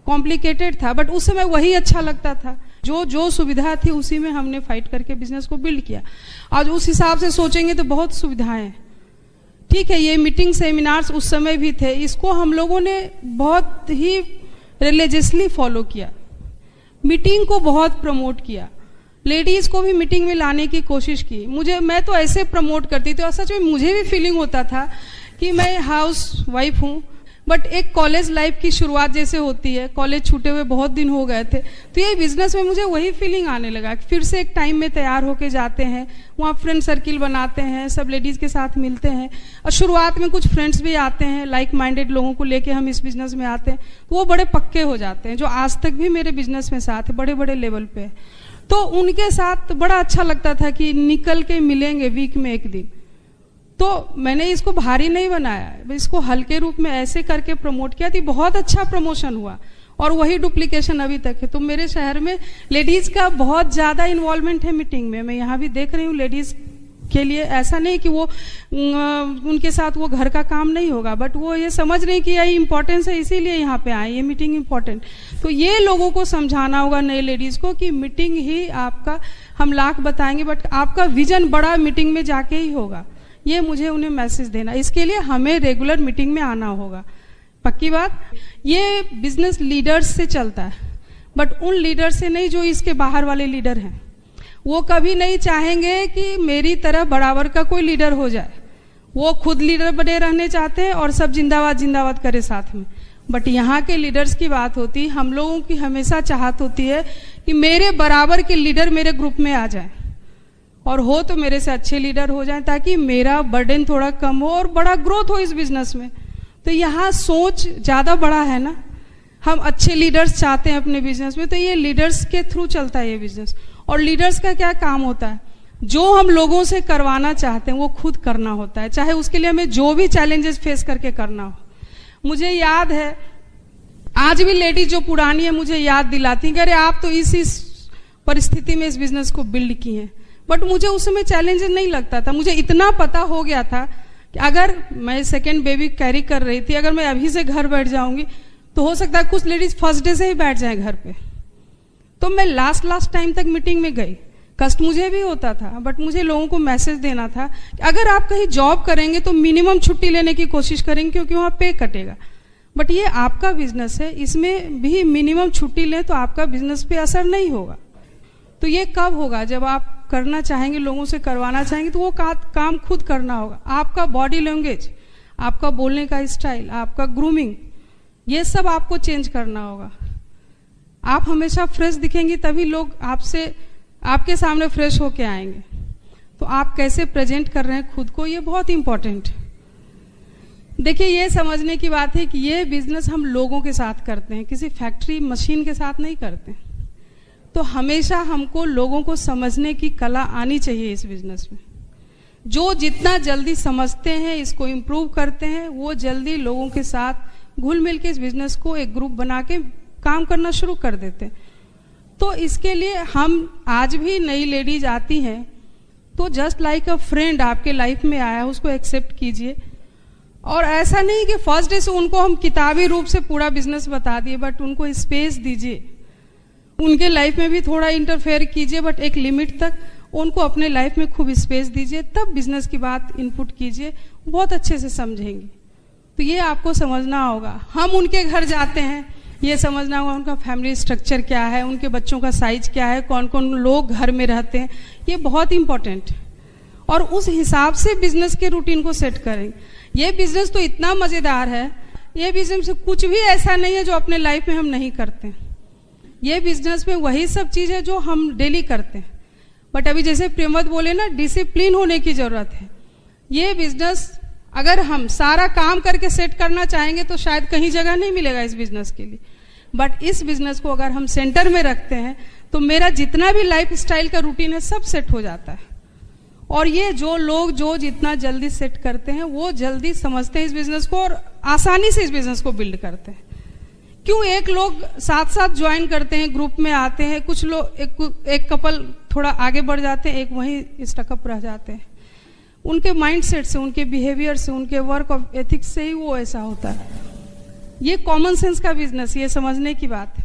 कॉम्प्लिकेटेड था, बट उस समय वही अच्छा लगता था। जो सुविधा थी उसी में हमने फाइट करके बिजनेस को बिल्ड किया। आज उस हिसाब से सोचेंगे तो बहुत सुविधाएं हैं। ठीक है, ये मीटिंग सेमिनार्स उस समय भी थे, इसको हम लोगों ने बहुत ही रिलीजियसली फॉलो किया, मीटिंग को बहुत प्रमोट किया, लेडीज को भी मीटिंग में लाने की कोशिश की। मैं तो ऐसे प्रमोट करती थी, और सच में मुझे भी फीलिंग होता था कि मैं हाउस वाइफ हूँ, बट एक कॉलेज लाइफ की शुरुआत जैसे होती है, कॉलेज छूटे हुए बहुत दिन हो गए थे, तो ये बिजनेस में मुझे वही फीलिंग आने लगा। फिर से एक टाइम में तैयार होके जाते हैं, वहाँ फ्रेंड सर्किल बनाते हैं, सब लेडीज के साथ मिलते हैं, और शुरुआत में कुछ फ्रेंड्स भी आते हैं, लाइक माइंडेड लोगों को लेके हम इस बिजनेस में आते हैं, तो वो बड़े पक्के हो जाते हैं, जो आज तक भी मेरे बिजनेस में साथ है, बड़े बड़े लेवल पे। तो उनके साथ बड़ा अच्छा लगता था कि निकल के मिलेंगे वीक में एक दिन। तो मैंने इसको भारी नहीं बनाया, इसको हल्के रूप में ऐसे करके प्रमोट किया थी, बहुत अच्छा प्रमोशन हुआ, और वही डुप्लीकेशन अभी तक है। तो मेरे शहर में लेडीज का बहुत ज्यादा इन्वॉल्वमेंट है मीटिंग में। मैं यहाँ भी देख रही हूँ लेडीज के लिए, ऐसा नहीं कि वो उनके साथ वो घर का काम नहीं होगा, बट वो ये समझ रही कि यही इंपॉर्टेंस है, इसीलिए यहाँ पे आए, ये मीटिंग इंपॉर्टेंट। तो ये लोगों को समझाना होगा नए लेडीज को कि मीटिंग ही आपका, हम लाख बताएंगे बट आपका विजन बड़ा मीटिंग में जाके ही होगा। ये मुझे उन्हें मैसेज देना, इसके लिए हमें रेगुलर मीटिंग में आना होगा। पक्की बात, ये बिजनेस लीडर्स से चलता है, बट उन लीडर से नहीं जो इसके बाहर वाले लीडर हैं। वो कभी नहीं चाहेंगे कि मेरी तरह बराबर का कोई लीडर हो जाए, वो खुद लीडर बने रहने चाहते हैं और सब जिंदाबाद जिंदाबाद करे साथ में। बट यहाँ के लीडर्स की बात होती, हम लोगों की हमेशा चाहत होती है कि मेरे बराबर के लीडर मेरे ग्रुप में आ जाए, और हो तो मेरे से अच्छे लीडर हो जाएं, ताकि मेरा बर्डन थोड़ा कम हो और बड़ा ग्रोथ हो इस बिजनेस में। तो यहाँ सोच ज्यादा बड़ा है ना, हम अच्छे लीडर्स चाहते हैं अपने बिजनेस में, तो ये लीडर्स के थ्रू चलता है ये बिजनेस। और लीडर्स का क्या काम होता है, जो हम लोगों से करवाना चाहते हैं वो खुद करना होता है, चाहे उसके लिए हमें जो भी चैलेंजेस फेस करके करना हो। मुझे याद है, आज भी लेडीज जो पुरानी है मुझे याद दिलाती कि अरे आप तो इस परिस्थिति में इस बिजनेस को बिल्ड की हैं, बट मुझे उस समय चैलेंजेस नहीं लगता था। मुझे इतना पता हो गया था कि अगर मैं सेकेंड बेबी कैरी कर रही थी, अगर मैं अभी से घर बैठ जाऊंगी तो हो सकता है कुछ लेडीज फर्स्ट डे से ही बैठ जाए घर पे। तो मैं लास्ट टाइम तक मीटिंग में गई, कष्ट मुझे भी होता था, बट मुझे लोगों को मैसेज देना था कि अगर आप कहीं जॉब करेंगे तो मिनिमम छुट्टी लेने की कोशिश करेंगे, क्योंकि वहां पे कटेगा। बट ये आपका बिजनेस है, इसमें भी मिनिमम छुट्टी लें तो आपका बिजनेस पे असर नहीं होगा। तो ये कब होगा, जब आप करना चाहेंगे, लोगों से करवाना चाहेंगे, तो वो काम खुद करना होगा। आपका बॉडी लैंग्वेज, आपका बोलने का स्टाइल, आपका ग्रूमिंग, ये सब आपको चेंज करना होगा। आप हमेशा फ्रेश दिखेंगी तभी लोग आपके सामने फ्रेश होके आएंगे। तो आप कैसे प्रेजेंट कर रहे हैं खुद को, ये बहुत इंपॉर्टेंट है। देखिए, ये समझने की बात है कि ये बिजनेस हम लोगों के साथ करते हैं, किसी फैक्ट्री मशीन के साथ नहीं करते। तो हमेशा हमको लोगों को समझने की कला आनी चाहिए इस बिजनेस में। जो जितना जल्दी समझते हैं, इसको इम्प्रूव करते हैं, वो जल्दी लोगों के साथ घुल मिल के इस बिजनेस को एक ग्रुप बना के काम करना शुरू कर देते हैं। तो इसके लिए हम आज भी नई लेडीज आती हैं तो जस्ट लाइक अ फ्रेंड आपके लाइफ में आया, उसको एक्सेप्ट कीजिए। और ऐसा नहीं कि फर्स्ट डे से उनको हम किताबी रूप से पूरा बिजनेस बता दिए, बट उनको स्पेस दीजिए, उनके लाइफ में भी थोड़ा इंटरफेयर कीजिए, बट एक लिमिट तक उनको अपने लाइफ में खूब स्पेस दीजिए, तब बिजनेस की बात इनपुट कीजिए, बहुत अच्छे से समझेंगे। तो ये आपको समझना होगा। हम उनके घर जाते हैं, ये समझना होगा उनका फैमिली स्ट्रक्चर क्या है, उनके बच्चों का साइज क्या है, कौन कौन लोग घर में रहते हैं, ये बहुत इंपॉर्टेंट है। और उस हिसाब से बिजनेस के रूटीन को सेट करें। ये बिजनेस तो इतना मजेदार है, ये बिजनेस कुछ भी ऐसा नहीं है जो अपने लाइफ में हम नहीं करते। ये बिजनेस में वही सब चीज है जो हम डेली करते हैं, बट अभी जैसे प्रेमवत बोले ना, डिसिप्लिन होने की जरूरत है। ये बिजनेस अगर हम सारा काम करके सेट करना चाहेंगे तो शायद कहीं जगह नहीं मिलेगा इस बिजनेस के लिए, बट इस बिजनेस को अगर हम सेंटर में रखते हैं तो मेरा जितना भी लाइफ स्टाइल का रूटीन है सब सेट हो जाता है। और ये जो लोग जो जितना जल्दी सेट करते हैं वो जल्दी समझते हैं इस बिजनेस को और आसानी से इस बिजनेस को बिल्ड करते हैं। क्यों एक लोग साथ साथ ज्वाइन करते हैं, ग्रुप में आते हैं, कुछ लोग एक कपल थोड़ा आगे बढ़ जाते हैं, एक वहीं स्टकअप रह जाते हैं। उनके माइंडसेट से, उनके बिहेवियर से, उनके वर्क ऑफ एथिक्स से ही वो ऐसा होता है। ये कॉमन सेंस का बिजनेस, ये समझने की बात है।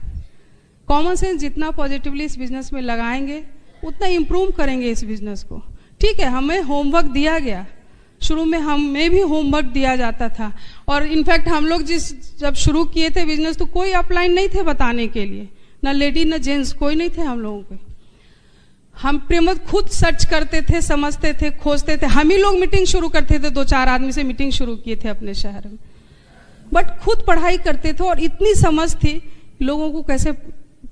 कॉमन सेंस जितना पॉजिटिवली इस बिजनेस में लगाएंगे उतना इंप्रूव करेंगे इस बिजनेस को। ठीक है, हमें होमवर्क दिया गया, शुरू में हमें भी होमवर्क दिया जाता था, और इनफैक्ट हम लोग जब शुरू किए थे बिजनेस तो कोई अपलाइन नहीं थे बताने के लिए, ना लेडी ना जेंट्स, कोई नहीं थे हम लोगों के। हम प्रेमवत खुद सर्च करते थे, समझते थे, खोजते थे। हम ही लोग मीटिंग शुरू करते थे, 2-4 आदमी से मीटिंग शुरू किए थे अपने शहर में, बट खुद पढ़ाई करते थे। और इतनी समझ थी लोगों को कैसे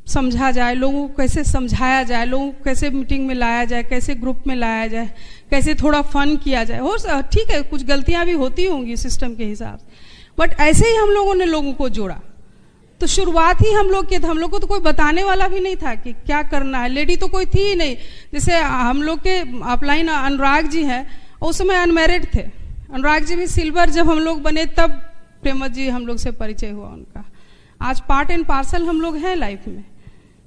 समझा जाए, लोगों को कैसे समझाया जाए, लोगों को कैसे मीटिंग में लाया जाए, कैसे ग्रुप में लाया जाए, कैसे थोड़ा फन किया जाए। हो ठीक है, कुछ गलतियां भी होती होंगी सिस्टम के हिसाब से, बट ऐसे ही हम लोगों ने लोगों को जोड़ा। तो शुरुआत ही हम लोग के, हम लोग को तो कोई बताने वाला भी नहीं था कि क्या करना है। लेडी तो कोई थी ही नहीं। जैसे हम लोग के अपलाइन अनुराग जी हैं, उस समय अनमैरिड थे। अनुराग जी भी सिल्वर जब हम लोग बने तब प्रेमवत जी हम लोग से परिचय हुआ उनका। आज पार्ट एंड पार्सल हम लोग हैं लाइफ में,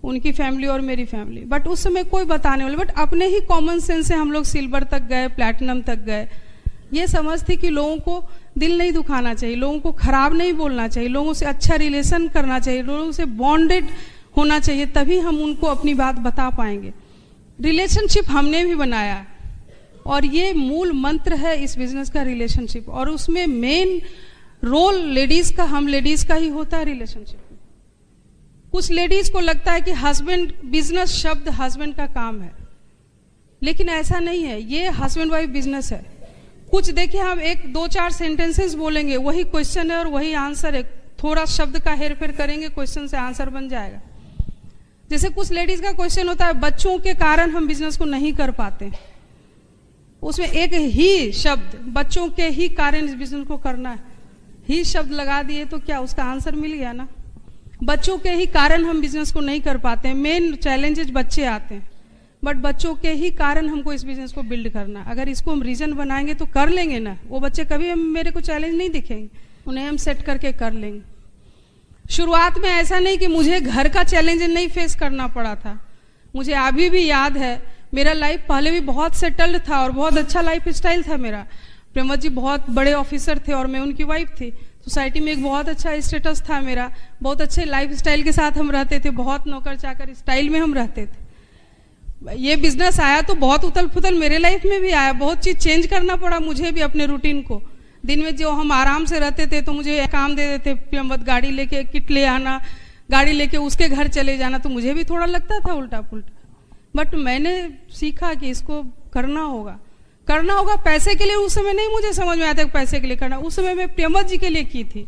उनकी फैमिली और मेरी फैमिली। बट उस समय कोई बताने वाले, बट अपने ही कॉमन सेंस से हम लोग सिल्वर तक गए, प्लैटिनम तक गए। ये समझ थी कि लोगों को दिल नहीं दुखाना चाहिए, लोगों को खराब नहीं बोलना चाहिए, लोगों से अच्छा रिलेशन करना चाहिए, लोगों से बॉन्डेड होना चाहिए, तभी हम उनको अपनी बात बता पाएंगे। रिलेशनशिप हमने भी बनाया और ये मूल मंत्र है इस बिजनेस का, रिलेशनशिप। और उसमें मेन रोल लेडीज का, हम लेडीज का ही होता है रिलेशनशिप में। कुछ लेडीज को लगता है कि हस्बैंड, बिजनेस शब्द हस्बैंड का काम है, लेकिन ऐसा नहीं है। ये हस्बैंड वाइफ बिजनेस है। कुछ देखिए, हम 1-2-4 सेंटेंसेस बोलेंगे, वही क्वेश्चन है और वही आंसर है। थोड़ा शब्द का हेर फेर करेंगे, क्वेश्चन से आंसर बन जाएगा। जैसे कुछ लेडीज का क्वेश्चन होता है, बच्चों के कारण हम बिजनेस को नहीं कर पाते। उसमें एक ही शब्द, बच्चों के ही कारण इस बिजनेस को करना है, ही शब्द लगा दिए तो क्या उसका आंसर मिल गया ना। बच्चों के ही कारण हम बिजनेस को नहीं कर पाते हैं। मेन चैलेंजेस बच्चे आते हैं, बट बच्चों के ही कारण हमको इस बिजनेस को बिल्ड करना है। अगर इसको हम रीजन बनाएंगे तो कर लेंगे ना। वो बच्चे कभी हम मेरे को चैलेंज नहीं दिखेंगे, उन्हें हम सेट करके कर लेंगे। शुरुआत में ऐसा नहीं कि मुझे घर का चैलेंज नहीं फेस करना पड़ा था। मुझे अभी भी याद है, मेरा लाइफ पहले भी बहुत सेटल्ड था और बहुत अच्छा लाइफ स्टाइल था मेरा। प्रेमवत जी बहुत बड़े ऑफिसर थे और मैं उनकी वाइफ थी। सोसाइटी में एक बहुत अच्छा स्टेटस था मेरा, बहुत अच्छे लाइफ स्टाइल के साथ हम रहते थे, बहुत नौकर चाकर स्टाइल में हम रहते थे। ये बिजनेस आया तो बहुत उथल पुथल मेरे लाइफ में भी आया, बहुत चीज चेंज करना पड़ा मुझे भी अपने रूटीन को। दिन में जो हम आराम से रहते थे तो मुझे काम दे देते, प्रेमवत गाड़ी लेके किट ले आना, गाड़ी लेके उसके घर चले जाना, तो मुझे भी थोड़ा लगता था उल्टा पुल्टा। बट मैंने सीखा कि इसको करना होगा। पैसे के लिए उस समय नहीं मुझे समझ में आता कि पैसे के लिए करना। उस समय मैं प्रेमवत जी के लिए की थी,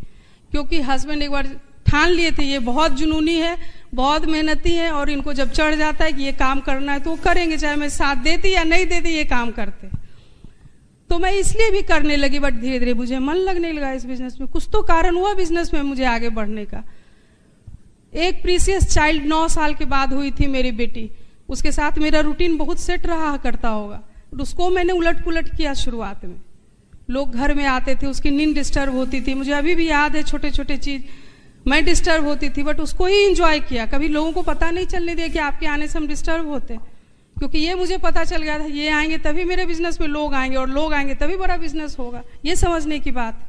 क्योंकि हस्बैंड एक बार ठान लिए थे ये बहुत जुनूनी है, बहुत मेहनती है, और इनको जब चढ़ जाता है कि ये काम करना है तो वो करेंगे, चाहे मैं साथ देती या नहीं देती, ये काम करते। तो मैं इसलिए भी करने लगी। बट धीरे धीरे मुझे मन लगने लगा इस बिजनेस में। कुछ तो कारण हुआ बिजनेस में मुझे आगे बढ़ने का। एक प्रीसियस चाइल्ड 9 साल के बाद हुई थी मेरी बेटी, उसके साथ मेरा रूटीन बहुत सेट रहा करता होगा, उसको मैंने उलट पुलट किया शुरुआत में। लोग घर में आते थे, उसकी नींद डिस्टर्ब होती थी, मुझे अभी भी याद है छोटे छोटे चीज, मैं डिस्टर्ब होती थी, बट उसको ही एंजॉय किया। कभी लोगों को पता नहीं चलने दिया कि आपके आने से हम डिस्टर्ब होते, क्योंकि ये मुझे पता चल गया था ये आएंगे तभी मेरे बिजनेस में लोग आएंगे, और लोग आएंगे तभी बड़ा बिजनेस होगा। ये समझने की बात,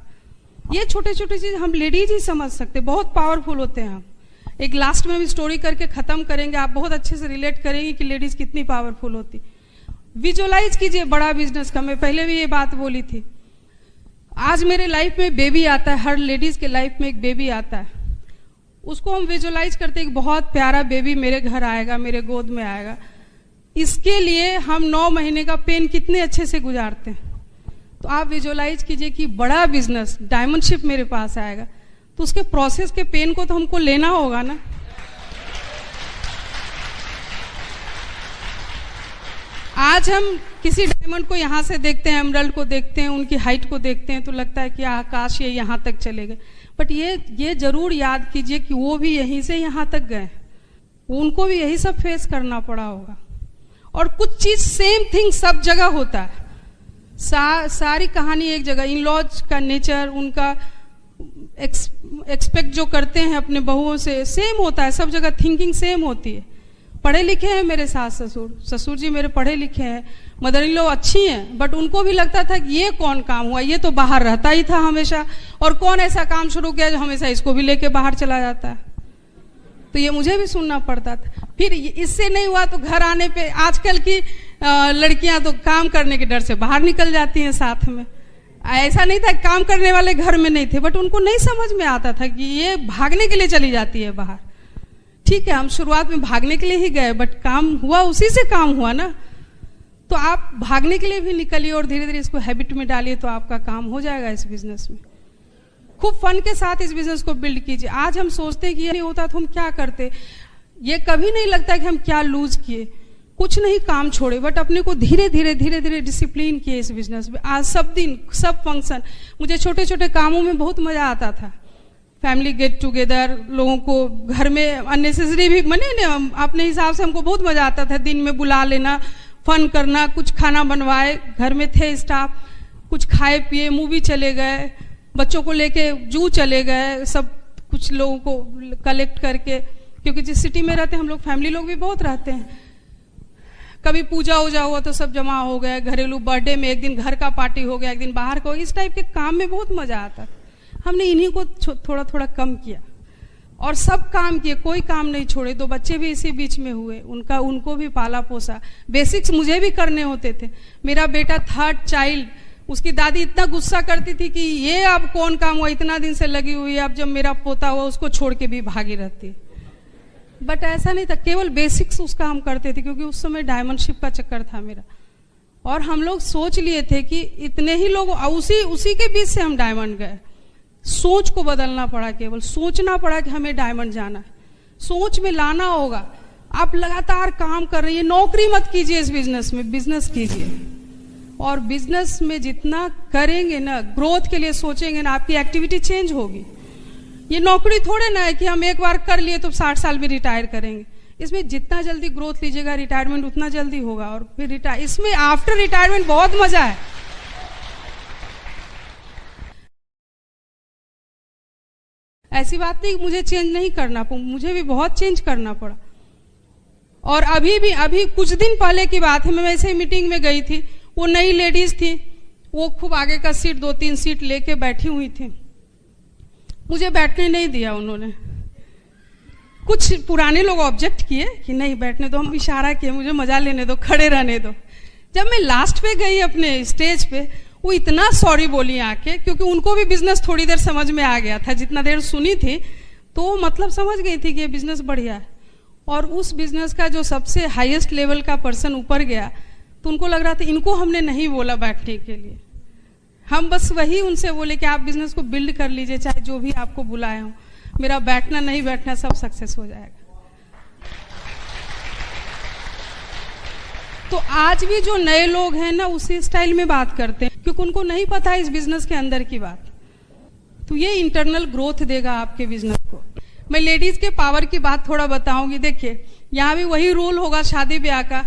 ये छोटे छोटे चीज हम लेडीज ही समझ सकते, बहुत पावरफुल होते हैं हम। एक लास्ट में भी स्टोरी करके खत्म करेंगे, आप बहुत अच्छे से रिलेट करेंगे कि लेडीज कितनी पावरफुल होती। विजुअलाइज कीजिए बड़ा बिजनेस का, मैं पहले भी ये बात बोली थी। आज मेरे लाइफ में बेबी आता है, हर लेडीज के लाइफ में एक बेबी आता है, उसको हम विजुअलाइज करते हैं, एक बहुत प्यारा बेबी मेरे घर आएगा, मेरे गोद में आएगा। इसके लिए हम 9 महीने का पेन कितने अच्छे से गुजारते हैं। तो आप विजुअलाइज कीजिए कि बड़ा बिजनेस डायमंड शिप मेरे पास आएगा, तो उसके प्रोसेस के पेन को तो हमको लेना होगा ना। आज हम किसी डायमंड को यहां से देखते हैं, एमरल्ड को देखते हैं, उनकी हाइट को देखते हैं, तो लगता है कि आकाश ये यहां तक चले गए, बट ये जरूर याद कीजिए कि वो भी यहीं से यहां तक गए, उनको भी यही सब फेस करना पड़ा होगा। और कुछ चीज सेम थिंग सब जगह होता है, सारी कहानी एक जगह। इन लॉज का नेचर, उनका एक्सपेक्ट जो करते हैं अपने बहुओं से, सेम होता है सब जगह, थिंकिंग सेम होती है। पढ़े लिखे हैं मेरे सास ससुर, ससुर जी मेरे पढ़े लिखे हैं, मदर इन लॉ अच्छी हैं, बट उनको भी लगता था कि ये कौन काम हुआ, ये तो बाहर रहता ही था हमेशा, और कौन ऐसा काम शुरू किया जो हमेशा इसको भी लेके बाहर चला जाता है। तो ये मुझे भी सुनना पड़ता था। फिर इससे नहीं हुआ तो घर आने पे आजकल की लड़कियां तो काम करने के डर से बाहर निकल जाती हैं साथ में। ऐसा नहीं था काम करने वाले घर में नहीं थे, बट उनको नहीं समझ में आता था कि ये भागने के लिए चली जाती है बाहर। ठीक है, हम शुरुआत में भागने के लिए ही गए, बट काम हुआ, उसी से काम हुआ ना। तो आप भागने के लिए भी निकलिए और धीरे धीरे इसको हैबिट में डालिए, तो आपका काम हो जाएगा इस बिजनेस में। खूब फन के साथ इस बिजनेस को बिल्ड कीजिए। आज हम सोचते हैं कि ये नहीं होता तो हम क्या करते, ये कभी नहीं लगता कि हम क्या लूज किए, कुछ नहीं काम छोड़े, बट अपने को धीरे धीरे डिसिप्लिन किए इस बिजनेस में। आज सब दिन सब फंक्शन, मुझे छोटे छोटे कामों में बहुत मजा आता था। फैमिली गेट टुगेदर, लोगों को घर में अननेसेसरी भी मने अपने हिसाब से हमको बहुत मजा आता था। दिन में बुला लेना, फन करना, कुछ खाना बनवाए, घर में थे स्टाफ, कुछ खाए पिए, मूवी चले गए, बच्चों को लेके जू चले गए, सब कुछ लोगों को कलेक्ट करके, क्योंकि जिस सिटी में रहते हैं हम लोग, फैमिली लोग भी बहुत रहते हैं। कभी पूजा वूजा हुआ तो सब जमा हो गए, घरेलू बर्थडे में एक दिन घर का पार्टी हो गया, एक दिन बाहर का, इस टाइप के काम में बहुत मजा आता। हमने इन्हीं को थोड़ा थोड़ा कम किया और सब काम किए, कोई काम नहीं छोड़े। 2 बच्चे भी इसी बीच में हुए, उनको भी पाला पोसा। बेसिक्स मुझे भी करने होते थे। मेरा बेटा 3rd चाइल्ड, उसकी दादी इतना गुस्सा करती थी कि ये अब कौन काम हुआ, इतना दिन से लगी हुई है, अब जब मेरा पोता हुआ उसको छोड़ के भी भागी रहती। बट ऐसा नहीं था, केवल बेसिक्स उसका हम करते थे, क्योंकि उस समय डायमंड शिप का चक्कर था मेरा। और हम लोग सोच लिए थे कि इतने ही लोग, उसी के बीच से हम डायमंड गए। सोच को बदलना पड़ा, केवल सोचना पड़ा कि हमें डायमंड जाना है, सोच में लाना होगा। आप लगातार काम कर रही है, नौकरी मत कीजिए इस बिजनेस में, बिजनेस कीजिए। और बिजनेस में जितना करेंगे ना, ग्रोथ के लिए सोचेंगे ना, आपकी एक्टिविटी चेंज होगी। ये नौकरी थोड़े ना है कि हम एक बार कर लिए तो 60 साल में रिटायर करेंगे। इसमें जितना जल्दी ग्रोथ लीजिएगा, रिटायरमेंट उतना जल्दी होगा। और फिर इसमें आफ्टर रिटायरमेंट बहुत मजा है। ऐसी बात नहीं मुझे चेंज नहीं करना पड़ा, मुझे भी बहुत चेंज करना पड़ा। और अभी कुछ दिन पहले की बात है, मैं वैसे ही मीटिंग में गई थी, वो नई लेडीज थी, वो खूब आगे का सीट 2-3 सीट लेके बैठी हुई थी, मुझे बैठने नहीं दिया उन्होंने। कुछ पुराने लोग ऑब्जेक्ट किए कि नहीं बैठने दो, हम इशारा किए मुझे मजा लेने दो, खड़े रहने दो। जब मैं लास्ट पे गई अपने स्टेज पे, वो इतना सॉरी बोली आके, क्योंकि उनको भी बिजनेस थोड़ी देर समझ में आ गया था, जितना देर सुनी थी तो मतलब समझ गई थी कि ये बिजनेस बढ़िया है। और उस बिजनेस का जो सबसे हाईएस्ट लेवल का पर्सन ऊपर गया, तो उनको लग रहा था इनको हमने नहीं बोला बैठने के लिए, हम बस वही उनसे बोले कि आप बिजनेस को बिल्ड कर लीजिए, चाहे जो भी आपको बुलाए हो, मेरा बैठना नहीं बैठना सब सक्सेस हो जाएगा। तो आज भी जो नए लोग हैं ना, उसी स्टाइल में बात करते हैं, क्योंकि उनको नहीं पता है इस बिजनेस के अंदर की बात। तो ये इंटरनल ग्रोथ देगा आपके बिजनेस को। मैं लेडीज के पावर की बात थोड़ा बताऊंगी। देखिए, यहाँ भी वही रूल होगा शादी ब्याह का।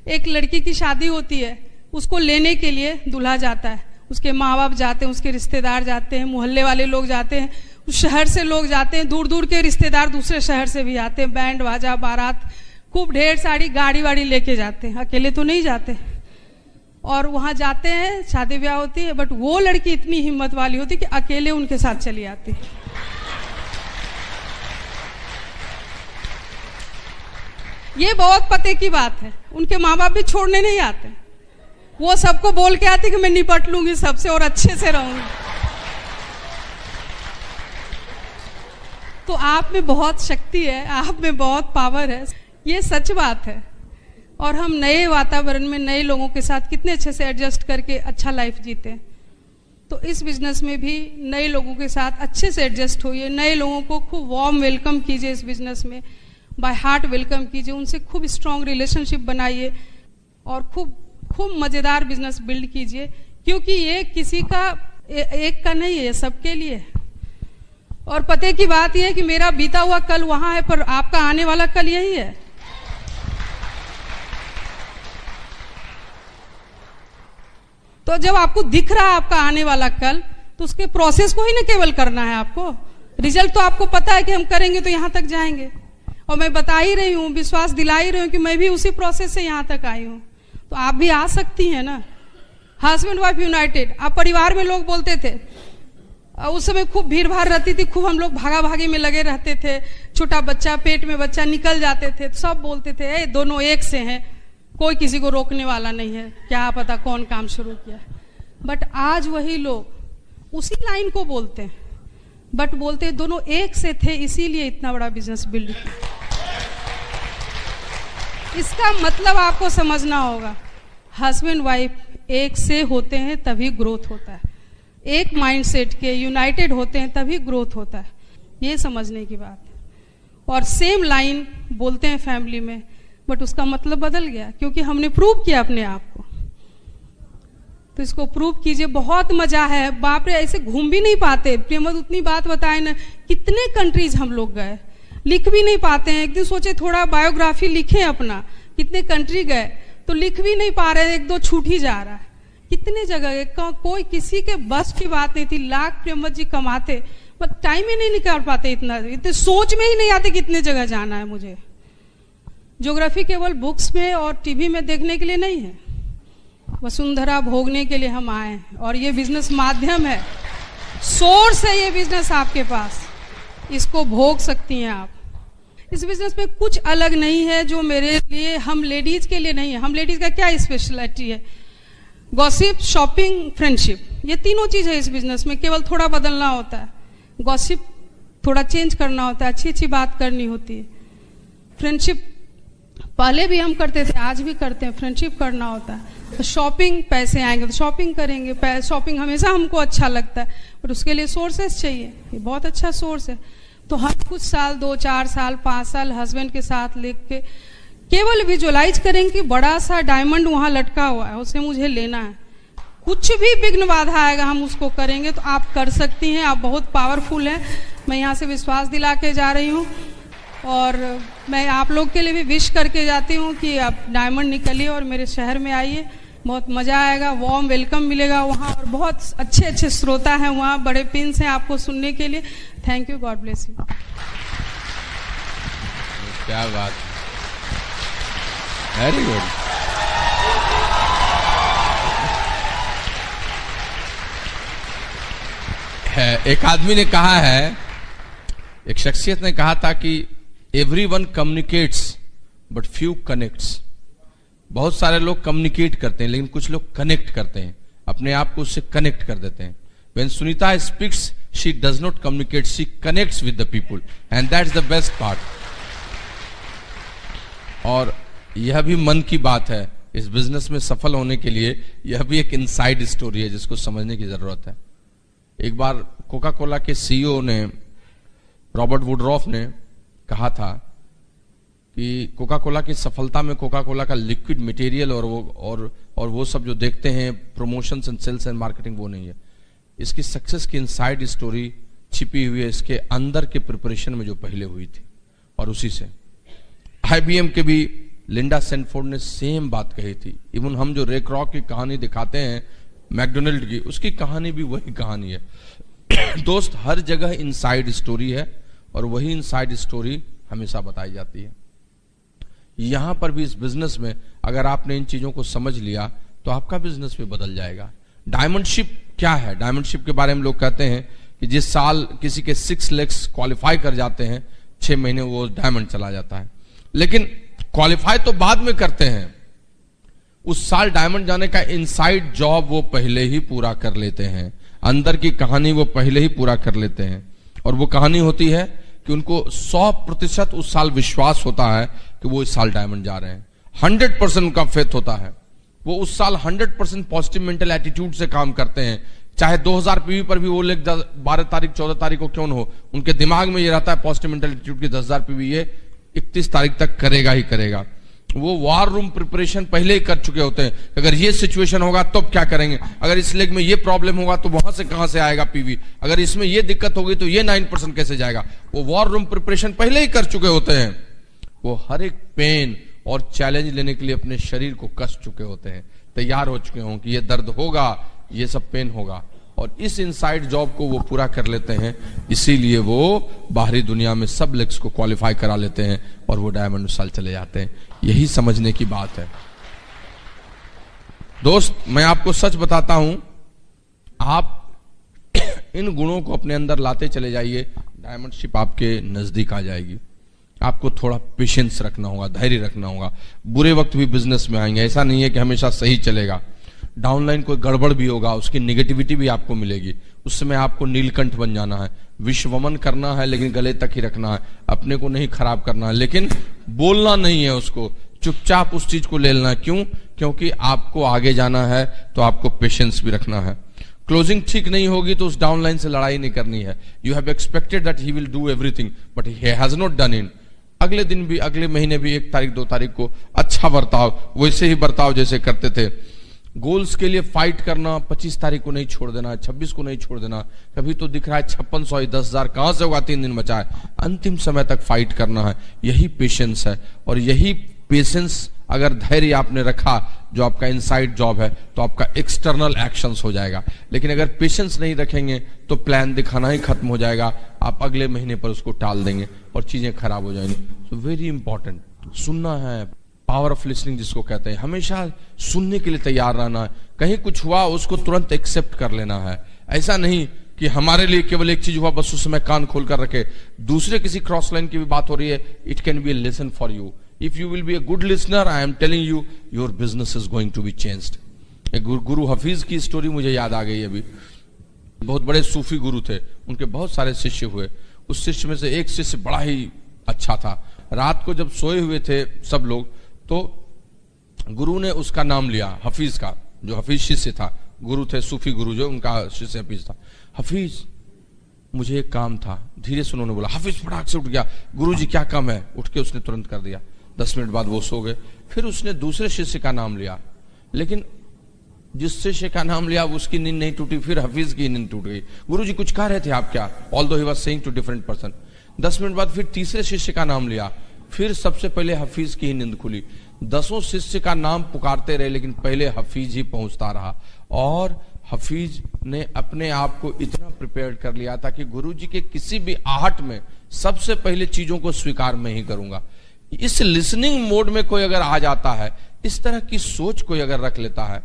एक लड़की की शादी होती है, उसको लेने के लिए दूल्हा जाता है, उसके माँ बाप जाते हैं, उसके रिश्तेदार जाते हैं, मोहल्ले वाले लोग जाते हैं, उस शहर से लोग जाते हैं, दूर दूर के रिश्तेदार दूसरे शहर से भी आते हैं, बैंड बाजा बारात खूब ढेर सारी गाड़ी वाड़ी लेके जाते हैं, अकेले तो नहीं जाते। और वहां जाते हैं, शादी ब्याह होती है, बट वो लड़की इतनी हिम्मत वाली होती कि अकेले उनके साथ चली आती। ये बहुत पते की बात है। उनके माँ बाप भी छोड़ने नहीं आते, वो सबको बोल के आते कि मैं निपट लूंगी सबसे और अच्छे से रहूंगी। तो आप में बहुत शक्ति है, आप में बहुत पावर है, ये सच बात है। और हम नए वातावरण में नए लोगों के साथ कितने अच्छे से एडजस्ट करके अच्छा लाइफ जीते। तो इस बिजनेस में भी नए लोगों के साथ अच्छे से एडजस्ट होइए, नए लोगों को खूब वार्म वेलकम कीजिए, इस बिजनेस में बाय हार्ट वेलकम कीजिए, उनसे खूब स्ट्रांग रिलेशनशिप बनाइए और खूब मजेदार बिजनेस बिल्ड कीजिए, क्योंकि ये किसी का एक का नहीं है, सबके लिए है। और पते की बात यह है कि मेरा बीता हुआ कल वहां है, पर आपका आने वाला कल यही है। तो जब आपको दिख रहा है आपका आने वाला कल, तो उसके प्रोसेस को ही ना केवल करना है आपको, रिजल्ट तो आपको पता है कि हम करेंगे तो यहां तक जाएंगे। और मैं बता ही रही हूं, विश्वास दिला ही रही हूं कि मैं भी उसी प्रोसेस से यहां तक आई हूं, तो आप भी आ सकती हैं ना। हस्बैंड वाइफ यूनाइटेड, आप परिवार में लोग बोलते थे, उस समय खूब भीड़ भाड़ रहती थी, खूब हम लोग भागा भागी में लगे रहते थे, छोटा बच्चा पेट में बच्चा निकल जाते थे, तो सब बोलते थे ए दोनों एक से हैं, कोई किसी को रोकने वाला नहीं है, क्या पता कौन काम शुरू किया। बट आज वही लोग उसी लाइन को बोलते हैं, बट बोलते दोनों एक से थे, इसीलिए इतना बड़ा बिजनेस बिल्ड किया। इसका मतलब आपको समझना होगा, हस्बैंड वाइफ एक से होते हैं तभी ग्रोथ होता है, एक माइंडसेट के यूनाइटेड होते हैं तभी ग्रोथ होता है, ये समझने की बात है। और सेम लाइन बोलते हैं फैमिली में, बट उसका मतलब बदल गया, क्योंकि हमने प्रूव किया अपने आप को। तो इसको प्रूव कीजिए, बहुत मजा है। बाप रे, ऐसे घूम भी नहीं पाते, प्रेमवत उतनी बात बताए ना, कितने कंट्रीज हम लोग गए, लिख भी नहीं पाते हैं। एक दिन सोचे थोड़ा बायोग्राफी लिखें अपना, कितने कंट्री गए, तो लिख भी नहीं पा रहे, एक दो छूट ही जा रहा है। कितने जगह गए, कोई किसी के बस की बात नहीं थी। लाख प्रेमवत जी कमाते, बट टाइम ही नहीं निकाल पाते, इतने सोच में ही नहीं आते कितने जगह जाना है मुझे। ज्योग्राफी केवल बुक्स में और टीवी में देखने के लिए नहीं है, वसुंधरा भोगने के लिए हम आए हैं। और ये बिजनेस माध्यम है, सोर्स है ये बिजनेस आपके पास, इसको भोग सकती हैं आप। इस बिजनेस में कुछ अलग नहीं है जो मेरे लिए, हम लेडीज के लिए नहीं है। हम लेडीज का क्या स्पेशलिटी है, गॉसिप, शॉपिंग, फ्रेंडशिप, ये तीनों चीज है इस बिजनेस में। केवल थोड़ा बदलना होता है, गॉसिप थोड़ा चेंज करना होता है, अच्छी अच्छी बात करनी होती है। फ्रेंडशिप पहले भी हम करते थे, आज भी करते हैं, फ्रेंडशिप करना होता है। शॉपिंग, पैसे आएंगे तो शॉपिंग करेंगे, शॉपिंग हमेशा हमको अच्छा लगता है, पर उसके लिए सोर्सेस चाहिए, ये बहुत अच्छा सोर्स है। तो हम कुछ साल, 2-4 साल, 5 साल हस्बैंड के साथ लेके केवल विजुअलाइज करेंगे कि बड़ा सा डायमंड वहां लटका हुआ है, उसे मुझे लेना है। कुछ भी विघ्न बाधा आएगा, हम उसको करेंगे। तो आप कर सकती हैं, आप बहुत पावरफुल हैं। मैं यहाँ से विश्वास दिला के जा रही हूँ, और मैं आप लोग के लिए भी विश करके जाती हूँ कि आप डायमंड निकलिए और मेरे शहर में आइए, बहुत मजा आएगा, वार्म वेलकम मिलेगा वहाँ, और बहुत अच्छे अच्छे श्रोता हैं वहाँ, बड़े पिंस हैं आपको सुनने के लिए। Thank you, God bless you. क्या बात, वेरी गुड। एक आदमी ने कहा है, एक शख्सियत ने कहा था कि everyone communicates but few connects. बहुत सारे लोग कम्युनिकेट करते हैं, लेकिन कुछ लोग कनेक्ट करते हैं, अपने आप को उससे कनेक्ट कर देते हैं। When Sunita speaks, she does not communicate, she connects with the people, and that's the best part. और यह भी मन की बात है, इस बिजनेस में सफल होने के लिए यह भी एक इनसाइड स्टोरी है जिसको समझने की जरूरत है। एक बार कोका कोला के सीईओ ने, रॉबर्ट वुडरॉफ ने कहा था कि कोका कोला की सफलता में कोका कोला का लिक्विड मटेरियल और वो सब जो देखते हैं, promotions and sales and marketing, वो नहीं है। इसकी सक्सेस की इनसाइड स्टोरी छिपी हुई है इसके अंदर के प्रिपरेशन में जो पहले हुई थी। और उसी से आईबीएम के भी लिंडा सैनफोर्ड ने सेम बात कही थी। इवन हम जो रे क्रॉक की कहानी दिखाते हैं, मैकडोनल्ड की, उसकी कहानी भी वही कहानी है। दोस्त, हर जगह इनसाइड स्टोरी है और वही इनसाइड स्टोरी हमेशा बताई जाती है। यहां पर भी इस बिजनेस में अगर आपने इन चीजों को समझ लिया तो आपका बिजनेस भी बदल जाएगा। डायमंडशिप क्या है? डायमंडशिप के बारे में लोग कहते हैं कि जिस साल किसी के 6 लेग्स क्वालिफाई कर जाते हैं, 6 महीने वो डायमंड चला जाता है। लेकिन क्वालिफाई तो बाद में करते हैं, उस साल डायमंड जाने का इनसाइड जॉब वो पहले ही पूरा कर लेते हैं, अंदर की कहानी वो पहले ही पूरा कर लेते हैं। और वो कहानी होती है कि उनको 100% उस साल विश्वास होता है कि वो इस साल डायमंड जा रहे हैं। 100% उनका फेथ होता है। वो उस साल 100% पॉजिटिव मेंटल एटीट्यूड से काम करते हैं, चाहे 2000 पीवी पर भी वो लेग 12 तारीख 14 तारीख को क्यों न हो, उनके दिमाग में ये रहता है पॉजिटिव मेंटल एटीट्यूड की 10,000 पीवी ये 31 तारीख तक करेगा ही करेगा। वो वॉर रूम प्रिपरेशन पहले ही कर चुके होते हैं, अगर ये सिचुएशन होगा तो क्या करेंगे, अगर इस लेग में ये प्रॉब्लम होगा तो वहां से कहां से आएगा पीवी, अगर इसमें ये दिक्कत होगी तो ये 9% कैसे जाएगा। वो वॉर रूम प्रिपरेशन पहले ही कर चुके होते हैं। वो हर एक पेन और चैलेंज लेने के लिए अपने शरीर को कस चुके होते हैं, तैयार हो चुके हों कि ये दर्द होगा, ये सब पेन होगा, और इस इनसाइड जॉब को वो पूरा कर लेते हैं। इसीलिए वो बाहरी दुनिया में सब लेग्स को क्वालिफाई करा लेते हैं और वो डायमंड साल चले जाते हैं। यही समझने की बात है दोस्त। मैं आपको सच बताता हूं, आप इन गुणों को अपने अंदर लाते चले जाइए, डायमंडशिप आपके नजदीक आ जाएगी। आपको थोड़ा पेशेंस रखना होगा, धैर्य रखना होगा। बुरे वक्त भी बिजनेस में आएंगे, ऐसा नहीं है कि हमेशा सही चलेगा। डाउनलाइन कोई गड़बड़ भी होगा, उसकी निगेटिविटी भी आपको मिलेगी। उस समय आपको नीलकंठ बन जाना है, विश्वमन करना है, लेकिन गले तक ही रखना है, अपने को नहीं खराब करना है, लेकिन बोलना नहीं है उसको, चुपचाप उस चीज को ले लेना। क्यों? क्योंकि आपको आगे जाना है तो आपको पेशेंस भी रखना है। क्लोजिंग ठीक नहीं होगी तो उस डाउनलाइन से लड़ाई नहीं करनी है। You have expected that he will do everything but he has not done it. अगले दिन भी, अगले महीने भी 1 तारीख 2 तारीख को अच्छा बर्ताव, वैसे ही बर्ताव जैसे करते थे। गोल्स के लिए फाइट करना, 25 तारीख को नहीं छोड़ देना, 26 को नहीं छोड़ देना। कभी तो दिख रहा है 5600 10,000 कहां से होगा, 3 दिन बचा है, अंतिम समय तक फाइट करना है। यही पेशेंस है, और यही पेशेंस अगर धैर्य आपने रखा, जो आपका इनसाइड जॉब है, तो आपका एक्सटर्नल एक्शंस हो जाएगा। लेकिन अगर पेशेंस नहीं रखेंगे तो प्लान दिखाना ही खत्म हो जाएगा, आप अगले महीने पर उसको टाल देंगे और चीजें खराब हो जाएंगी। सो वेरी इंपॉर्टेंट, सुनना है, पावर ऑफ लिसनिंग जिसको कहते हैं। हमेशा सुनने के लिए तैयार रहना है। कहीं कुछ हुआ उसको तुरंत एक्सेप्ट कर लेना है। ऐसा नहीं कि हमारे लिए केवल एक चीज हुआ बस उस समय कान खोल कर रखे। दूसरे किसी क्रॉस लाइन की भी बात हो रही है, it can be A lesson for you. If you will be a good listener, I am telling you, your business is going to be changed. एक गुरु हफीज की स्टोरी मुझे याद आ गई अभी। बहुत बड़े सूफी गुरु थे, उनके बहुत सारे शिष्य हुए। उस शिष्य में से एक शिष्य बड़ा ही अच्छा था। रात को जब सोए हुए थे सब लोग, तो गुरु ने उसका नाम लिया, हफीज का, जो हफीज शिष्य था। गुरु थे सूफी गुरु, जो उनका शिष्य हफीज था। हफीज, मुझे एक काम था। धीरे से उन्होंने बोला। हफीज फटाक से उठ गया, गुरु जी क्या काम है? उठ के उसने तुरंत कर दिया। 10 मिनट बाद वो सो गए। फिर उसने दूसरे शिष्य का नाम लिया, लेकिन जिस शिष्य का नाम लिया उसकी नींद नहीं टूटी, फिर हफीज की नींद टूट गई। गुरुजी कुछ कह रहे थे आप क्या? Although he was saying to different person. 10 minute बाद फिर तीसरे शिष्य का नाम लिया, फिर सबसे पहले हफीज की ही नींद खुली। 10 शिष्य का नाम पुकारते रहे, लेकिन पहले हफीज ही पहुंचता रहा। और हफीज ने अपने आप को इतना प्रिपेयर कर लिया था कि गुरुजी के किसी भी आहट में सबसे पहले चीजों को स्वीकार मैं ही करूंगा। इस लिसनिंग मोड में कोई अगर आ जाता है, इस तरह की सोच कोई अगर रख लेता है,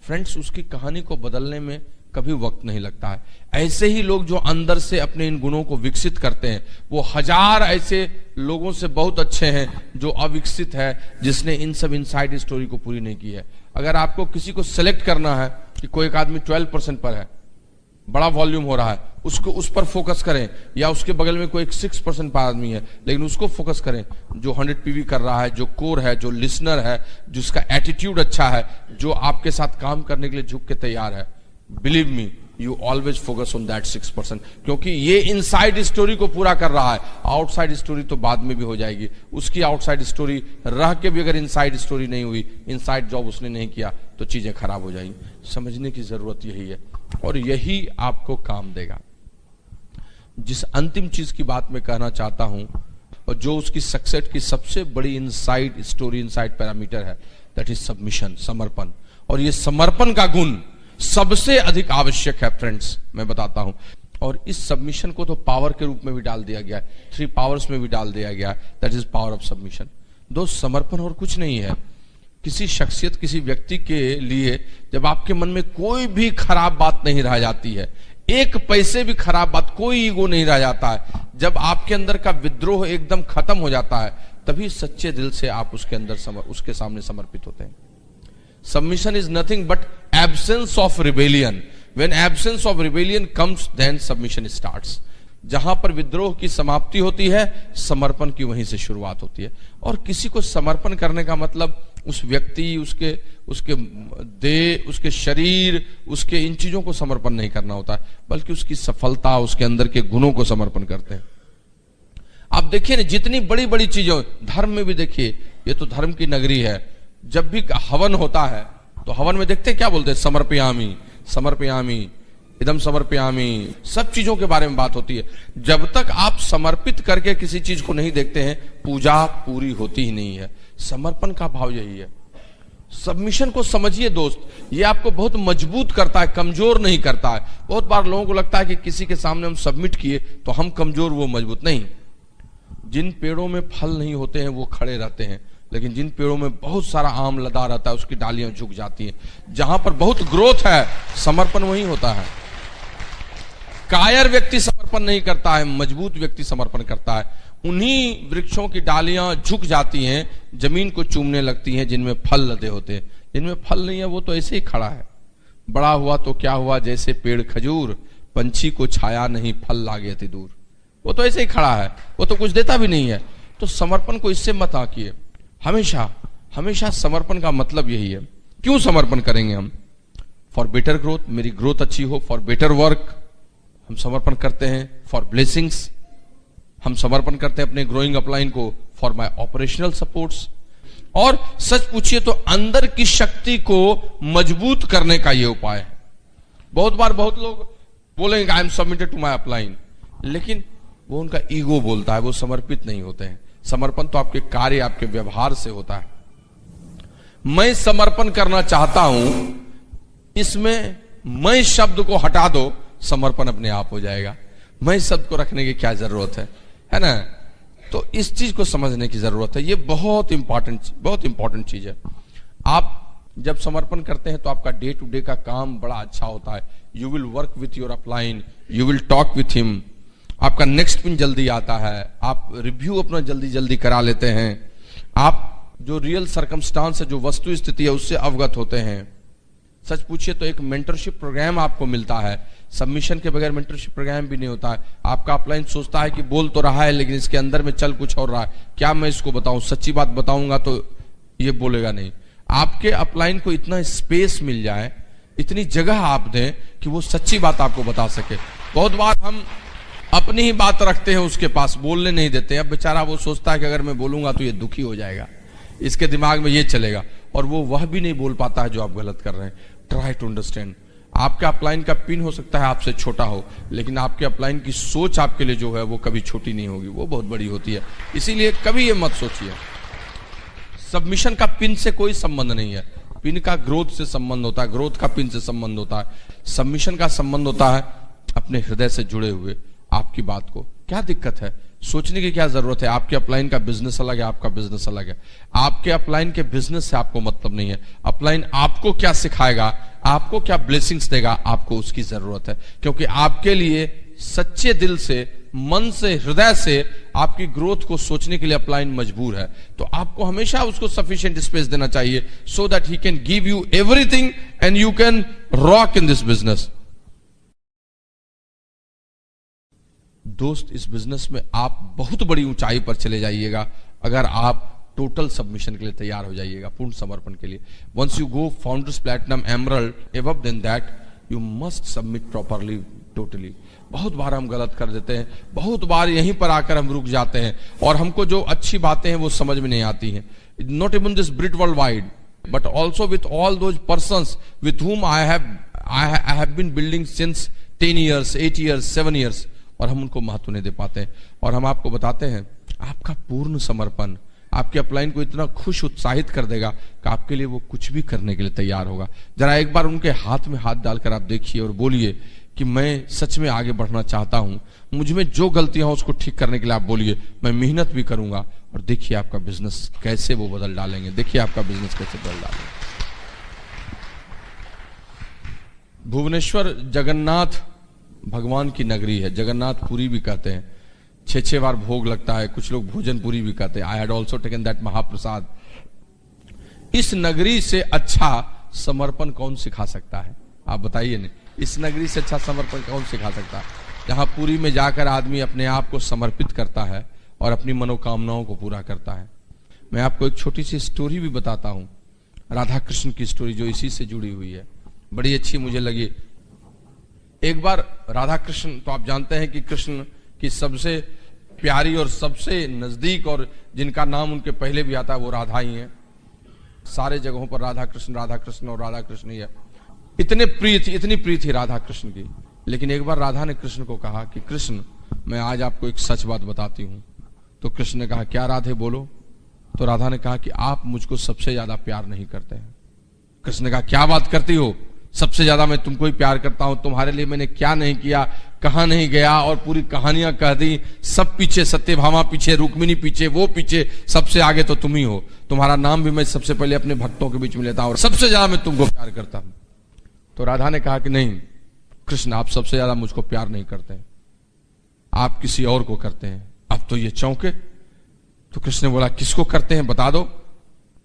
फ्रेंड्स, उसकी कहानी को बदलने में कभी वक्त नहीं लगता है। ऐसे ही लोग जो अंदर से अपने इन गुणों को विकसित करते हैं, वो 1000 ऐसे लोगों से बहुत अच्छे हैं जो अविकसित है, जिसने इन सब इनसाइड स्टोरी को पूरी नहीं की है। अगर आपको किसी को सिलेक्ट करना है कि कोई एक आदमी 12% पर है, बड़ा वॉल्यूम हो रहा है, उसको उस पर फोकस करें, या उसके बगल में कोई एक 6% पर आदमी है लेकिन उसको फोकस करें, जो 100 पीवी कर रहा है, जो कोर है, जो लिसनर है, जिसका एटीट्यूड अच्छा है, जो आपके साथ काम करने के लिए झुक के तैयार है। Believe me, you always focus on that 6%, क्योंकि ये इनसाइड स्टोरी को पूरा कर रहा है। आउटसाइड स्टोरी तो बाद में भी हो जाएगी। उसकी आउटसाइड स्टोरी रह के भी अगर इनसाइड स्टोरी नहीं हुई, इनसाइड जॉब उसने नहीं किया, तो चीजें खराब हो जाएंगी। समझने की जरूरत यही है, और यही आपको काम देगा। जिस अंतिम चीज की बात मैं कहना चाहता हूं, और जो उसकी सक्सेस की सबसे बड़ी इनसाइड स्टोरी, इनसाइड पैरामीटर है, दैट इज सबमिशन, समर्पण। और ये समर्पण का गुण सबसे अधिक आवश्यक है फ्रेंड्स, मैं बताता हूं। और इस सबमिशन को तो पावर के रूप में भी डाल दिया गया है, 3 पावर्स में भी डाल दिया गया है, that is power of submission. दोस्त, समर्पण और कुछ नहीं है। किसी शख्सियत, किसी व्यक्ति के लिए जब आपके मन में कोई भी खराब बात नहीं रह जाती है, एक पैसे भी खराब बात, कोई ईगो नहीं रह जाता है, जब आपके अंदर का विद्रोह एकदम खत्म हो जाता है, तभी सच्चे दिल से आप उसके अंदर उसके सामने समर्पित होते हैं। Submission is nothing but absence of rebellion. When absence of rebellion comes, then submission starts. जहां पर विद्रोह की समाप्ति होती है, समर्पण की वहीं से शुरुआत होती है। और किसी को समर्पण करने का मतलब उस व्यक्ति, उसके देह, उसके शरीर, उसके इन चीजों को समर्पण नहीं करना होता है, बल्कि उसकी सफलता, उसके अंदर के गुणों को समर्पण करते हैं। आप देखिए ना, जितनी बड़ी बड़ी चीजें, धर्म में भी देखिए, ये तो धर्म की नगरी है। जब भी हवन होता है तो हवन में देखते हैं क्या बोलते हैं, समर्पयामी, समर्पयामी, इदम समर्पयामी, सब चीजों के बारे में बात होती है। जब तक आप समर्पित करके किसी चीज को नहीं देखते हैं, पूजा पूरी होती ही नहीं है। समर्पण का भाव यही है। सबमिशन को समझिए दोस्त, ये आपको बहुत मजबूत करता है, कमजोर नहीं करता है। बहुत बार लोगों को लगता है कि किसी के सामने हम सबमिट किए तो हम कमजोर, वो मजबूत। नहीं, जिन पेड़ों में फल नहीं होते हैं वो खड़े रहते हैं, लेकिन जिन पेड़ों में बहुत सारा आम लदा रहता है उसकी डालियां झुक जाती हैं। जहां पर बहुत ग्रोथ है, समर्पण वहीं होता है। कायर व्यक्ति समर्पण नहीं करता है, मजबूत व्यक्ति समर्पण करता है। उन्हीं वृक्षों की डालियां झुक जाती हैं, जमीन को चूमने लगती हैं, जिनमें फल लदे होते हैं। जिनमें फल नहीं है वो तो ऐसे ही खड़ा है। बड़ा हुआ तो क्या हुआ, जैसे पेड़ खजूर, पंछी को छाया नहीं, फल लागे अति दूर। वो तो ऐसे ही खड़ा है, वो तो कुछ देता भी नहीं है। तो समर्पण को इससे मत आंकिए। हमेशा हमेशा समर्पण का मतलब यही है। क्यों समर्पण करेंगे हम? फॉर बेटर ग्रोथ, मेरी ग्रोथ अच्छी हो, फॉर बेटर वर्क हम समर्पण करते हैं, फॉर ब्लेसिंग्स हम समर्पण करते हैं अपने ग्रोइंग अपलाइन को, फॉर माय ऑपरेशनल सपोर्ट्स। और सच पूछिए तो अंदर की शक्ति को मजबूत करने का यह उपाय है। बहुत बार बहुत लोग बोलेंगे I am submitted to my upline, लेकिन वो उनका ईगो बोलता है, वो समर्पित नहीं होते हैं। समर्पण तो आपके कार्य, आपके व्यवहार से होता है। मैं समर्पण करना चाहता हूं, इसमें मैं शब्द को हटा दो, समर्पण अपने आप हो जाएगा। मैं शब्द को रखने की क्या जरूरत है ना? तो इस चीज को समझने की जरूरत है। ये बहुत इंपॉर्टेंट चीज है। आप जब समर्पण करते हैं तो आपका डे टू डे का काम बड़ा अच्छा होता है। You will work with your upline, you will talk with him, आपका नेक्स्ट पिन जल्दी आता है, आप रिव्यू अपना जल्दी जल्दी करा लेते हैं, आप जो रियल सर्कमस्टांस है, जो वस्तु स्थिति है, उससे अवगत होते हैं। सच पूछिए तो एक मेंटरशिप प्रोग्राम आपको मिलता है। सबमिशन के बगैर मेंटरशिप प्रोग्राम भी नहीं होता है। आपका अपलाइन सोचता है कि बोल तो रहा है, लेकिन इसके अंदर में चल कुछ और रहा है। क्या मैं इसको बताऊं? सच्ची बात बताऊंगा तो ये बोलेगा नहीं। आपके अपलाइन को इतना स्पेस मिल जाए, इतनी जगह आप दें कि वो सच्ची बात आपको बता सके। बहुत बार हम अपनी ही बात रखते हैं उसके पास, बोलने नहीं देते। अब बेचारा वो सोचता है कि अगर मैं बोलूंगा तो ये दुखी हो जाएगा, इसके दिमाग में ये चलेगा, और वो वह भी नहीं बोल पाता है जो आप गलत कर रहे हैं। Try to understand. आपका अपलाइन का पिन हो सकता है आपसे छोटा हो, लेकिन आपके अपलाइन की सोच आपके लिए जो है वो कभी छोटी नहीं होगी, वो बहुत बड़ी होती है। इसीलिए कभी ये मत सोचिए। सबमिशन का पिन से कोई संबंध नहीं है। पिन का ग्रोथ से संबंध होता है, ग्रोथ का पिन से संबंध होता है। सबमिशन का संबंध होता है अपने हृदय से जुड़े हुए आपकी बात को। क्या दिक्कत है? सोचने की क्या जरूरत है? आपके अपलाइन का बिजनेस अलग है, आपका बिजनेस अलग है। आपके अपलाइन के बिजनेस से आपको मतलब नहीं है। अपलाइन आपको क्या सिखाएगा, आपको क्या ब्लेसिंग्स देगा, आपको उसकी जरूरत है। क्योंकि आपके लिए सच्चे दिल से, मन से, हृदय से आपकी ग्रोथ को सोचने के लिए अपलाइन मजबूर है। तो आपको हमेशा उसको सफिशिएंट स्पेस देना चाहिए, so that he can give you everything and you can rock in this business. दोस्त, इस बिजनेस में आप बहुत बड़ी ऊंचाई पर चले जाइएगा अगर आप टोटल सबमिशन के लिए तैयार हो जाइएगा, पूर्ण समर्पण के लिए। Once you go founders platinum emerald above than that, you must submit properly, totally. बहुत बार हम गलत कर देते हैं, बहुत बार यहीं पर आकर हम रुक जाते हैं, और हमको जो अच्छी बातें हैं वो समझ में नहीं आती हैं। Not even this brit world wide, but also with all those persons with whom I have been building since 10 years, 8 years, 7 years, और हम उनको महत्व नहीं दे पाते हैं। और हम आपको बताते हैं आपका पूर्ण समर्पण आपके अपलाइन को इतना खुश उत्साहित कर देगा कि आपके लिए वो कुछ भी करने के लिए तैयार होगा। जरा एक बार उनके हाथ में हाथ डालकर आप देखिए और बोलिए कि मैं सच में आगे बढ़ना चाहता हूं, मुझ में जो गलतियां हो उसको ठीक करने के लिए आप बोलिए, मैं मेहनत भी करूंगा। और देखिए आपका बिजनेस कैसे वो बदल डालेंगे, देखिए आपका बिजनेस कैसे बदल डालेंगे। भुवनेश्वर जगन्नाथ भगवान की नगरी है, जगन्नाथपुरी भी कहते हैं। 6 बार भोग लगता है, कुछ लोग भोजनपुरी भी कहते हैं। I had also taken that महाप्रसाद। इस नगरी से अच्छा समर्पण कौन सिखा सकता है? आप बताइए नहीं, इस नगरी से अच्छा समर्पण कौन सिखा सकता है? जहां पुरी में जाकर आदमी अपने आप को समर्पित करता है और अपनी मनोकामनाओं को पूरा करता है। मैं आपको एक छोटी सी स्टोरी भी बताता हूं, राधा कृष्ण की स्टोरी, जो इसी से जुड़ी हुई है, बड़ी अच्छी मुझे लगी। एक बार राधा कृष्ण, तो आप जानते हैं कि कृष्ण की सबसे प्यारी और सबसे नजदीक और जिनका नाम उनके पहले भी आता है वो राधा ही है। सारे जगहों पर राधा कृष्ण और राधा कृष्ण ही है। इतनी प्रिय थी राधा कृष्ण की। लेकिन एक बार राधा ने कृष्ण को कहा कि कृष्ण, मैं आज आपको एक सच बात बताती हूं। तो कृष्ण ने कहा, क्या राधे बोलो। तो राधा ने कहा कि आप मुझको सबसे ज्यादा प्यार नहीं करते हैं। कृष्ण ने कहा, क्या बात करती हो, सबसे ज्यादा मैं तुमको ही प्यार करता हूं, तुम्हारे लिए मैंने क्या नहीं किया, कहां नहीं गया, और पूरी कहानियां कह दी। सब पीछे, सत्यभामा पीछे, रुक्मिणी पीछे, वो पीछे, सबसे आगे तो तुम ही हो। तुम्हारा नाम भी मैं सबसे पहले अपने भक्तों के बीच में लेता हूं और सबसे ज्यादा मैं तुमको प्यार करता हूं। तो राधा ने कहा कि नहीं कृष्ण, आप सबसे ज्यादा मुझको प्यार नहीं करते हैं, आप किसी और को करते हैं। अब तो ये चौंके। तो कृष्ण ने बोला, किसको करते हैं बता दो।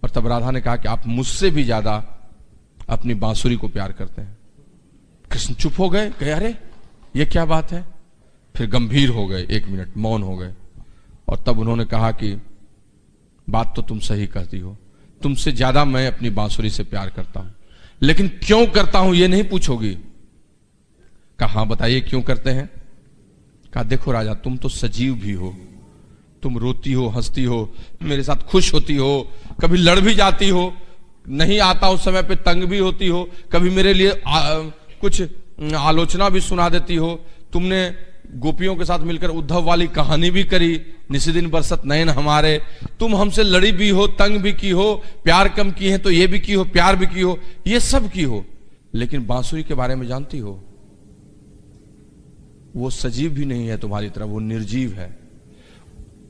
और तब राधा ने कहा कि आप मुझसे भी ज्यादा अपनी बांसुरी को प्यार करते हैं। कृष्ण चुप हो गए, कहे अरे ये क्या बात है। फिर गंभीर हो गए, 1 मिनट मौन हो गए। और तब उन्होंने कहा कि बात तो तुम सही कहती हो, तुमसे ज्यादा मैं अपनी बांसुरी से प्यार करता हूं, लेकिन क्यों करता हूं ये नहीं पूछोगी। कहा बताइए क्यों करते हैं। कहा देखो राजा, तुम तो सजीव भी हो, तुम रोती हो, हंसती हो, मेरे साथ खुश होती हो, कभी लड़ भी जाती हो, नहीं आता उस समय पे तंग भी होती हो, कभी मेरे लिए कुछ आलोचना भी सुना देती हो। तुमने गोपियों के साथ मिलकर उद्धव वाली कहानी भी करी, निसी दिन बरसत नयन हमारे। तुम हमसे लड़ी भी हो, तंग भी की हो, प्यार कम की है तो ये भी की हो, प्यार भी की हो, ये सब की हो। लेकिन बांसुरी के बारे में जानती हो, वो सजीव भी नहीं है तुम्हारी तरह, वो निर्जीव है।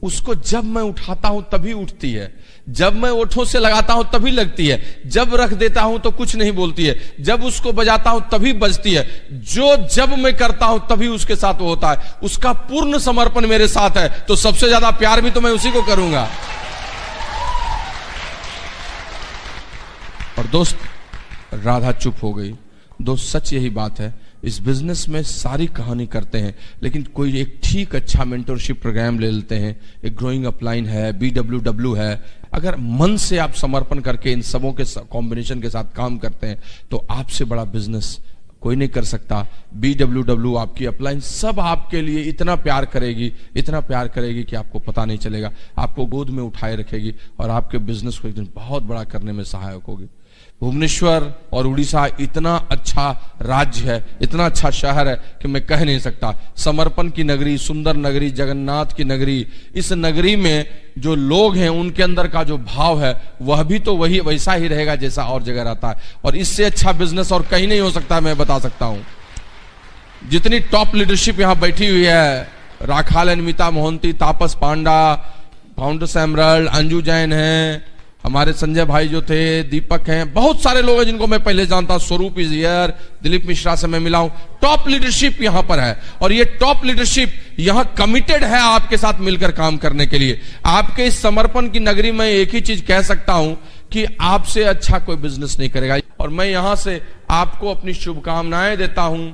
उसको जब मैं उठाता हूं तभी उठती है, जब मैं ओठों से लगाता हूं तभी लगती है, जब रख देता हूं तो कुछ नहीं बोलती है, जब उसको बजाता हूं तभी बजती है। जो जब मैं करता हूं तभी उसके साथ वो होता है। उसका पूर्ण समर्पण मेरे साथ है, तो सबसे ज्यादा प्यार भी तो मैं उसी को करूंगा। और दोस्त, राधा चुप हो गई। दोस्त, सच यही बात है, इस बिजनेस में सारी कहानी करते हैं, लेकिन कोई एक ठीक अच्छा मेंटरशिप प्रोग्राम ले लेते हैं, एक ग्रोइंग अपलाइन है, BWW है। अगर मन से आप समर्पण करके इन सबों के कॉम्बिनेशन के साथ काम करते हैं तो आपसे बड़ा बिजनेस कोई नहीं कर सकता। BWW, आपकी अपलाइन, सब आपके लिए इतना प्यार करेगी, इतना प्यार करेगी कि आपको पता नहीं चलेगा, आपको गोद में उठाए रखेगी और आपके बिजनेस को एक दिन बहुत बड़ा करने में सहायक होगी। भुवनेश्वर और उड़ीसा इतना अच्छा राज्य है, इतना अच्छा शहर है कि मैं कह नहीं सकता। समर्पण की नगरी, सुंदर नगरी, जगन्नाथ की नगरी। इस नगरी में जो लोग हैं उनके अंदर का जो भाव है वह भी तो वही वैसा ही रहेगा जैसा और जगह रहता है। और इससे अच्छा बिजनेस और कहीं नहीं हो सकता, मैं बता सकता हूं। जितनी टॉप लीडरशिप यहां बैठी हुई है, राखाल अनिमिता मोहंती, तापस पांडा, फाउंडर सैमरल, अंजू जैन है, हमारे संजय भाई जो थे, दीपक हैं, बहुत सारे लोग हैं जिनको मैं पहले जानता, स्वरूप इज हियर, दिलीप मिश्रा से मैं मिला हूं। टॉप लीडरशिप यहां पर है और ये टॉप लीडरशिप यहां कमिटेड है आपके साथ मिलकर काम करने के लिए। आपके इस समर्पण की नगरी में एक ही चीज कह सकता हूं कि आपसे अच्छा कोई बिजनेस नहीं करेगा। और मैं यहां से आपको अपनी शुभकामनाएं देता हूं,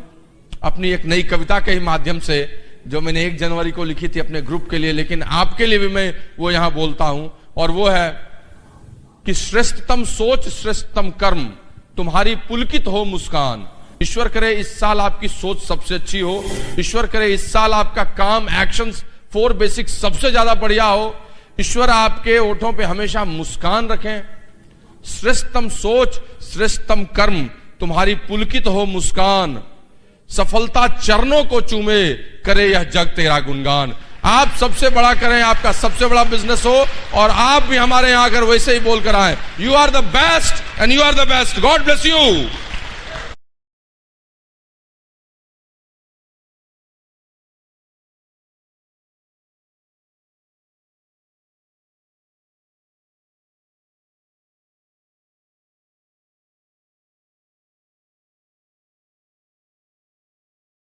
अपनी एक नई कविता के ही माध्यम से, जो मैंने 1 जनवरी को लिखी थी अपने ग्रुप के लिए, लेकिन आपके लिए भी मैं वो यहां बोलता हूं। और वो है कि श्रेष्ठतम सोच, श्रेष्ठतम कर्म, तुम्हारी पुलकित हो मुस्कान। ईश्वर करे इस साल आपकी सोच सबसे अच्छी हो, ईश्वर करे इस साल आपका काम, एक्शंस, 4 बेसिक्स सबसे ज्यादा बढ़िया हो। ईश्वर आपके होठों पे हमेशा मुस्कान रखें। श्रेष्ठतम सोच, श्रेष्ठतम कर्म, तुम्हारी पुलकित हो मुस्कान। सफलता चरणों को चूमे, करे यह जग तेरा गुणगान। आप सबसे बड़ा करें, आपका सबसे बड़ा बिजनेस हो, और आप भी हमारे यहां आकर वैसे ही बोल कर आए। You are the best and you are the best. God bless you.